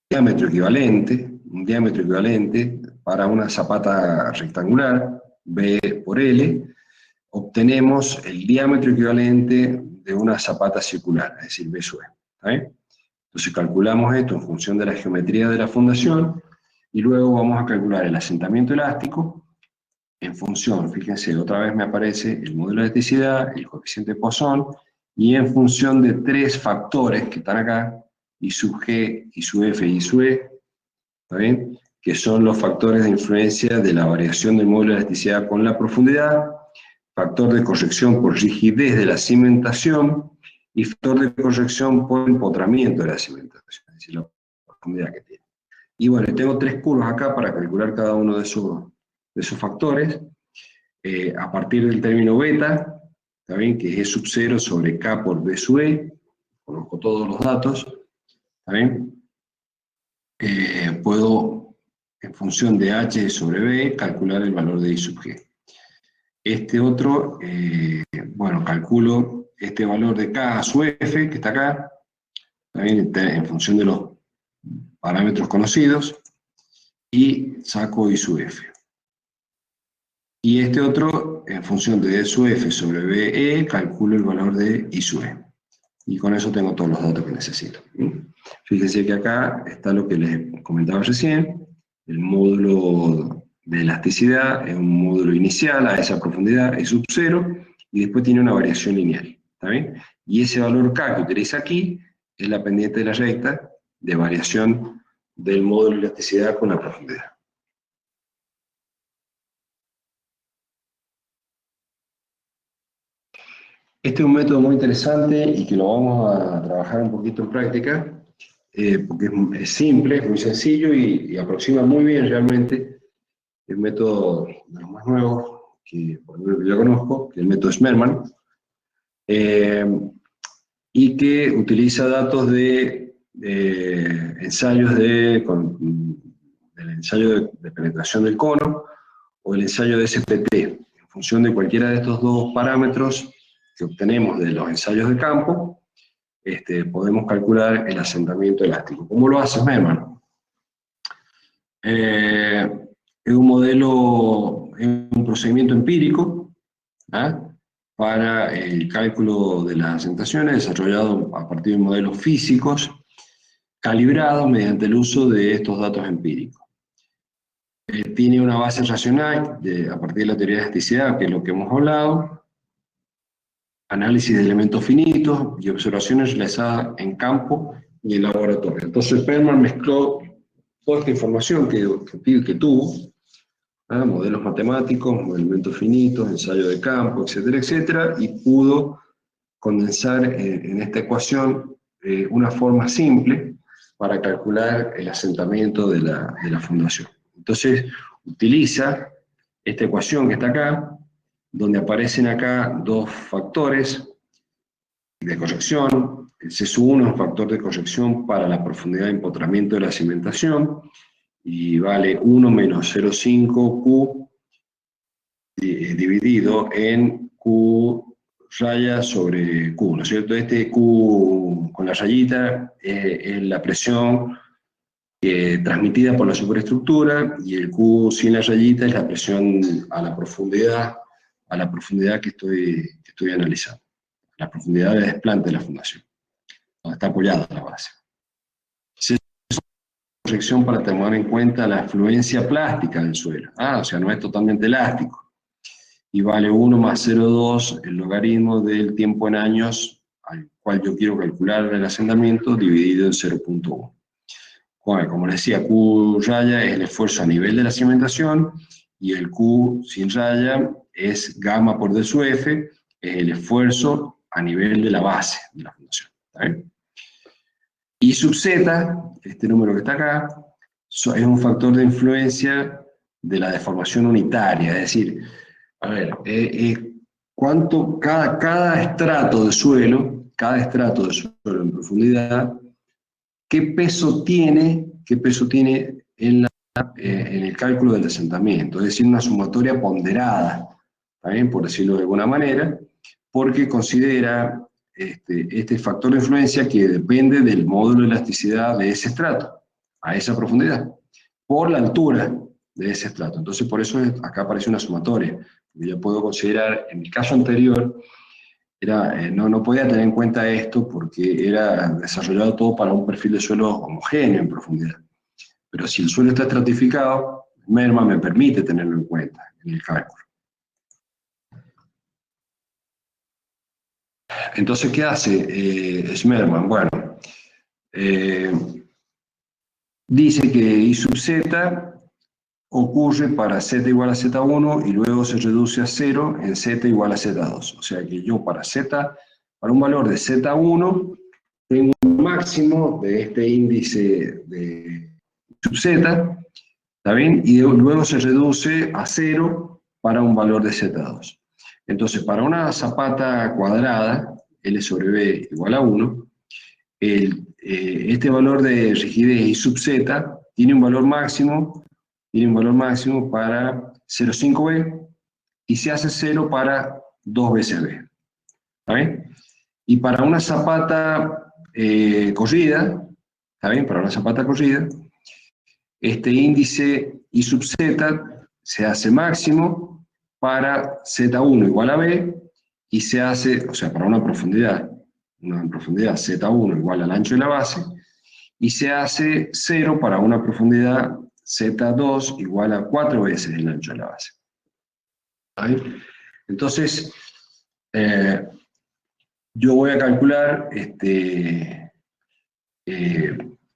diámetro equivalente para una zapata rectangular, B por L. Obtenemos el diámetro equivalente de una zapata circular, es decir, B sub E. ¿Está bien? Entonces calculamos esto en función de la geometría de la fundación, y luego vamos a calcular el asentamiento elástico en función, fíjense, otra vez me aparece el módulo de elasticidad, el coeficiente de Poisson, y en función de tres factores que están acá, I sub G, I sub F y I sub E, ¿está bien? Que son los factores de influencia de la variación del módulo de elasticidad con la profundidad, factor de corrección por rigidez de la cimentación y factor de corrección por empotramiento de la cimentación, es decir, la profundidad que tiene. Y bueno, tengo tres curvas acá para calcular cada uno de esos factores, a partir del término beta, ¿está bien? Que es E sub 0 sobre K por B sub E, conozco todos los datos, ¿está bien? Puedo, en función de H sobre B, calcular el valor de I sub G. Este otro, bueno, calculo este valor de K sub F, que está acá, también en función de los parámetros conocidos, y saco I sub F. Y este otro, en función de D sub F sobre BE, calculo el valor de I sub E. Y con eso tengo todos los datos que necesito. Fíjense que acá está lo que les comentaba recién, el módulo de elasticidad es un módulo inicial a esa profundidad, es sub 0, y después tiene una variación lineal, ¿está bien? Y ese valor K que utiliza aquí es la pendiente de la recta de variación del módulo de elasticidad con la profundidad. Este es un método muy interesante y que lo vamos a trabajar un poquito en práctica, porque es simple, es muy sencillo y aproxima muy bien realmente el método de los más nuevos, que por ejemplo yo conozco, que es el método Smerman, y que utiliza datos de ensayos del ensayo de penetración del cono o el ensayo de SPT. En función de cualquiera de estos dos parámetros que obtenemos de los ensayos de campo, podemos calcular el asentamiento elástico. ¿Cómo lo hace Smerman? Es un modelo, es un procedimiento empírico, ¿ah? Para el cálculo de las asentaciones, desarrollado a partir de modelos físicos, calibrados mediante el uso de estos datos empíricos. Tiene una base racional a partir de la teoría de elasticidad, que es lo que hemos hablado, análisis de elementos finitos y observaciones realizadas en campo y en laboratorio. Entonces Smerman mezcló toda esta información que tuvo, modelos matemáticos, elementos finitos, ensayo de campo, etcétera, etcétera, y pudo condensar en esta ecuación una forma simple para calcular el asentamiento de la fundación. Entonces utiliza esta ecuación que está acá, donde aparecen acá dos factores de corrección. El C1 es un factor de corrección para la profundidad de empotramiento de la cimentación, y vale 1 menos 0,5 Q dividido en Q raya sobre Q, ¿no es cierto? Este Q con la rayita es la presión transmitida por la superestructura, y el Q sin la rayita es la presión a la profundidad que estoy analizando, la profundidad de desplante de la fundación, donde está apoyada la base. Corrección para tomar en cuenta la fluencia plástica del suelo. O sea, no es totalmente elástico. Y vale 1 más 0,2 el logaritmo del tiempo en años al cual yo quiero calcular el asentamiento dividido en 0,1. Bueno, como les decía, Q raya es el esfuerzo a nivel de la cimentación, y el Q sin raya es gamma por D sub F, es el esfuerzo a nivel de la base de la fundación. ¿Está bien? Y sub Z, este número que está acá, es un factor de influencia de la deformación unitaria, es decir, a ver, cuánto cada estrato de suelo en profundidad, qué peso tiene en el cálculo del asentamiento, es decir, una sumatoria ponderada, ¿también? Por decirlo de alguna manera, porque considera este factor de influencia que depende del módulo de elasticidad de ese estrato, a esa profundidad, por la altura de ese estrato. Entonces, por eso acá aparece una sumatoria. Yo puedo considerar, en el caso anterior, no podía tener en cuenta esto porque era desarrollado todo para un perfil de suelo homogéneo en profundidad. Pero si el suelo está estratificado, Smerman me permite tenerlo en cuenta en el cálculo. Entonces, ¿qué hace Smerman? Bueno, dice que I sub z ocurre para z igual a z1 y luego se reduce a 0 en z igual a z2. O sea que yo para un valor de z1 tengo un máximo de este índice de sub z, ¿está bien? Y luego se reduce a 0 para un valor de z2. Entonces, para una zapata cuadrada, L sobre B igual a 1, este valor de rigidez I sub z tiene un valor máximo para 0,5B y se hace 0 para 2 veces B. ¿Está bien? Y para una zapata corrida, ¿está bien? Para una zapata corrida, este índice I sub z se hace máximo para Z1 igual a B, y se hace, o sea, para una profundidad Z1 igual al ancho de la base, y se hace 0 para una profundidad Z2 igual a 4 veces el ancho de la base. ¿Ahí? Entonces, yo voy a calcular,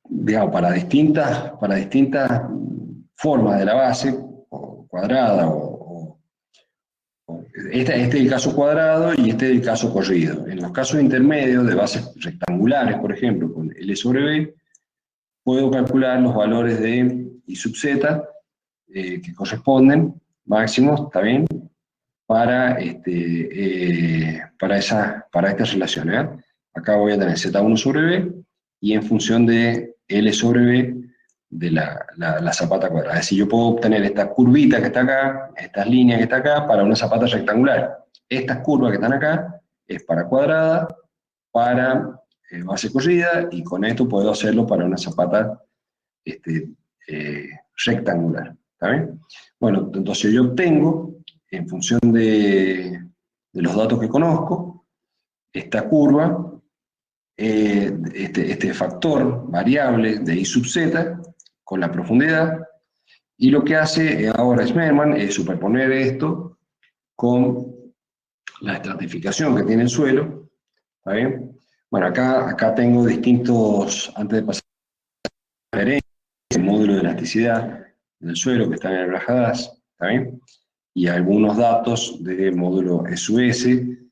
digamos, para distintas formas de la base, o cuadrada, este es el caso cuadrado y este es el caso corrido. En los casos intermedios de bases rectangulares, por ejemplo, con L sobre B, puedo calcular los valores de I sub z que corresponden, máximos, ¿está bien? Para estas relaciones. ¿Eh? Acá voy a tener Z1 sobre B y en función de L sobre B de la zapata cuadrada. Es decir, yo puedo obtener esta curvita que está acá, estas líneas que está acá, para una zapata rectangular. Estas curvas que están acá es para cuadrada, para base corrida, y con esto puedo hacerlo para una zapata rectangular. ¿Está bien? Bueno, entonces yo obtengo, en función de los datos que conozco, esta curva, este factor variable de I sub z con la profundidad, y lo que hace ahora Smerman es superponer esto con la estratificación que tiene el suelo. ¿Está bien? Bueno, acá tengo distintos, antes de pasar a la herencia, el módulo de elasticidad del suelo que está en el Brajadas, ¿está bien? Y algunos datos de módulo SUS en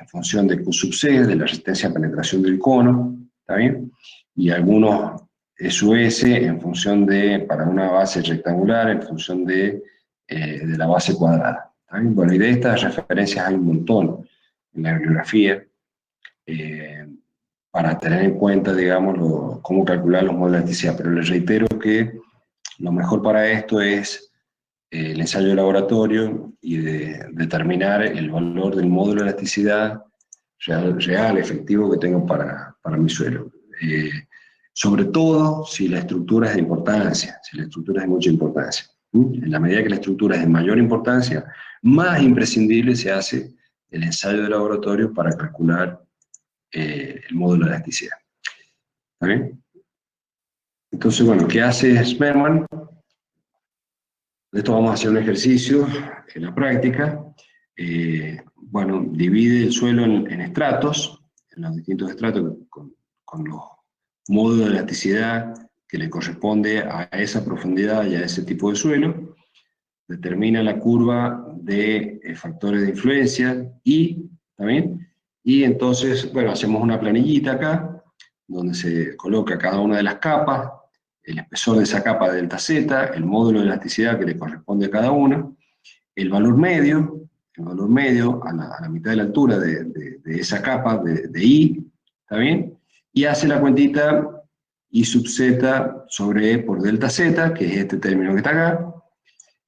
función de Q sub C, de la resistencia a penetración del cono, ¿está bien? Y algunos SUS en función de, para una base rectangular, en función de la base cuadrada. ¿Está bien? Bueno, y de estas referencias hay un montón en la bibliografía, para tener en cuenta, digamos, cómo calcular los módulos de elasticidad, pero les reitero que lo mejor para esto es el ensayo de laboratorio y de determinar el valor del módulo de elasticidad real, efectivo que tengo para mi suelo. Sobre todo si la estructura es de importancia, si la estructura es de mucha importancia. En la medida que la estructura es de mayor importancia, más imprescindible se hace el ensayo de laboratorio para calcular el módulo de elasticidad. ¿Está bien? Entonces, bueno, ¿qué hace Smerman? De esto vamos a hacer un ejercicio en la práctica. Bueno, divide el suelo en estratos, en los distintos estratos con los módulos de elasticidad que le corresponde a esa profundidad y a ese tipo de suelo. Determina la curva de factores de influencia y, ¿también? Y entonces, bueno, hacemos una planillita acá, donde se coloca cada una de las capas, el espesor de esa capa de delta z, el módulo de elasticidad que le corresponde a cada una, el valor medio a la mitad de la altura de esa capa de I, ¿está bien? Y hace la cuentita I sub z sobre E por delta z, que es este término que está acá,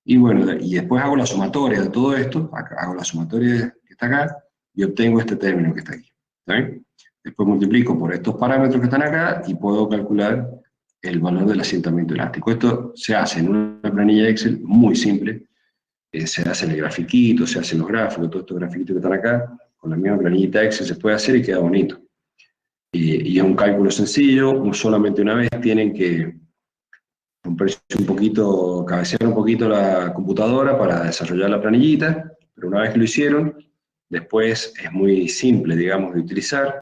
y bueno, y después hago la sumatoria de todo esto, hago la sumatoria que está acá, y obtengo este término que está aquí, ¿está bien? Después multiplico por estos parámetros que están acá, y puedo calcular el valor del asentamiento elástico. Esto se hace en una planilla Excel muy simple, se hace en el grafiquito, se hacen los gráficos, todos estos grafiquitos que están acá, con la misma planillita Excel se puede hacer y queda bonito. Y es un cálculo sencillo, solamente una vez tienen que cabecear un poquito la computadora para desarrollar la planillita, pero una vez que lo hicieron, después es muy simple, digamos, de utilizar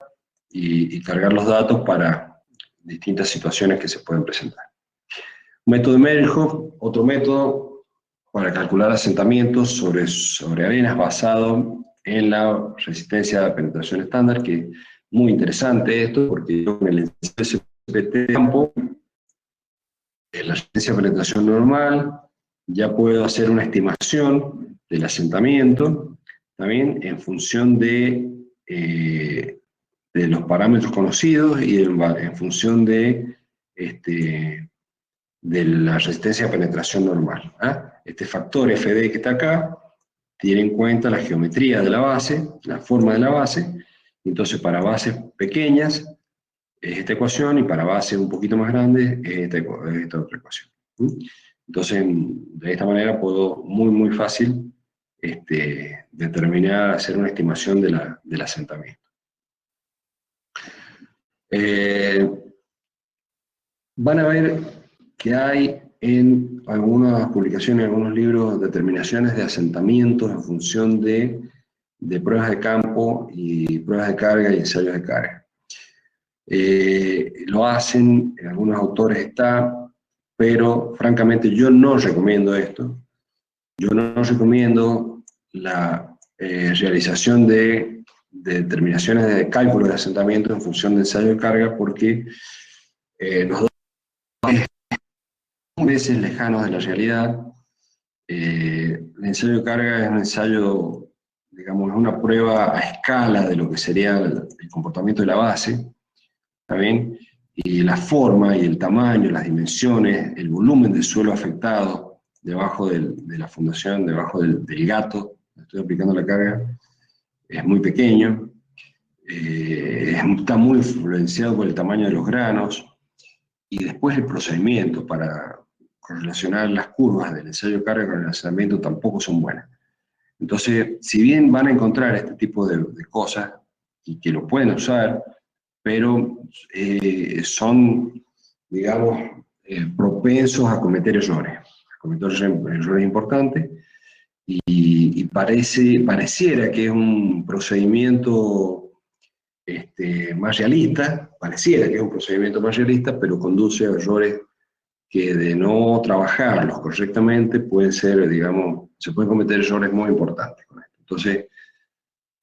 y cargar los datos para distintas situaciones que se pueden presentar. Método de Merhoff, otro método para calcular asentamientos sobre arenas basado en la resistencia de penetración estándar, que es muy interesante esto, porque yo con el ensayo de campo, en la resistencia de penetración normal, ya puedo hacer una estimación del asentamiento, también en función de los parámetros conocidos y en función de la resistencia de penetración normal. Este factor FD que está acá tiene en cuenta la geometría de la base, la forma de la base. Entonces, para bases pequeñas es esta ecuación, y para bases un poquito más grandes es esta otra ecuación. Entonces, de esta manera puedo muy fácil determinar, hacer una estimación del asentamiento. Van a ver que hay en algunas publicaciones, en algunos libros, determinaciones de asentamientos en función de pruebas de campo y pruebas de carga y ensayos de carga. Lo hacen, en algunos autores está, pero francamente yo no recomiendo esto. Yo no recomiendo la realización de determinaciones de cálculo de asentamiento en función del ensayo de carga, porque nos da veces lejanos de la realidad. El ensayo de carga es un ensayo, digamos, es una prueba a escala de lo que sería el comportamiento de la base, ¿está bien? Y la forma y el tamaño, las dimensiones, el volumen del suelo afectado debajo de la fundación, debajo del gato, estoy aplicando la carga, es muy pequeño, está muy influenciado por el tamaño de los granos, y después el procedimiento para correlacionar las curvas del ensayo de carga con el asentamiento tampoco son buenas. Entonces, si bien van a encontrar este tipo de cosas, y que lo pueden usar, pero son, digamos, propensos a cometer errores importantes, y pareciera que es un procedimiento más realista, pero conduce a errores que de no trabajarlos correctamente pueden ser, digamos, se pueden cometer errores muy importantes con esto. Entonces,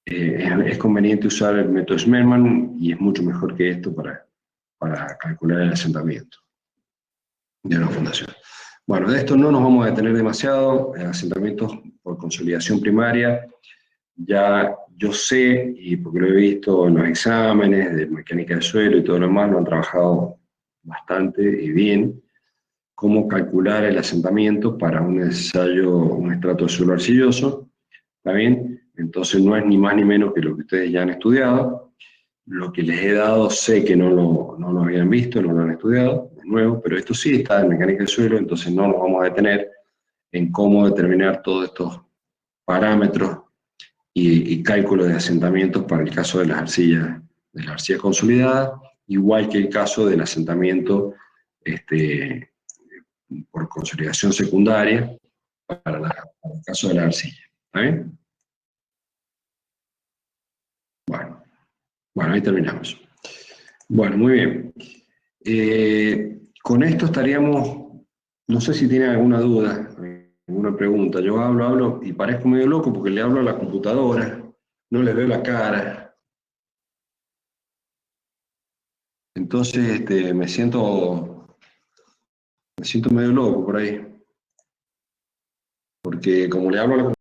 es conveniente usar el método Schmermann, y es mucho mejor que esto para calcular el asentamiento de una fundación. Bueno, de esto no nos vamos a detener demasiado. Asentamientos por consolidación primaria, ya yo sé, y porque lo he visto en los exámenes de mecánica del suelo y todo lo demás, lo han trabajado bastante y bien, cómo calcular el asentamiento para un ensayo, un estrato de suelo arcilloso, ¿está bien? Entonces no es ni más ni menos que lo que ustedes ya han estudiado. Lo que les he dado sé que no lo habían visto, no lo han estudiado, de nuevo, pero esto sí está en mecánica del suelo, entonces no nos vamos a detener en cómo determinar todos estos parámetros y cálculo de asentamientos para el caso de las arcillas, de la arcilla consolidada, igual que el caso del asentamiento por consolidación secundaria para el caso de la arcilla. ¿Está bien? Bueno, ahí terminamos. Bueno, muy bien. Con esto estaríamos, no sé si tienen alguna duda, alguna pregunta. Yo hablo y parezco medio loco porque le hablo a la computadora, no les veo la cara. Entonces me siento medio loco por ahí. Porque como le hablo a la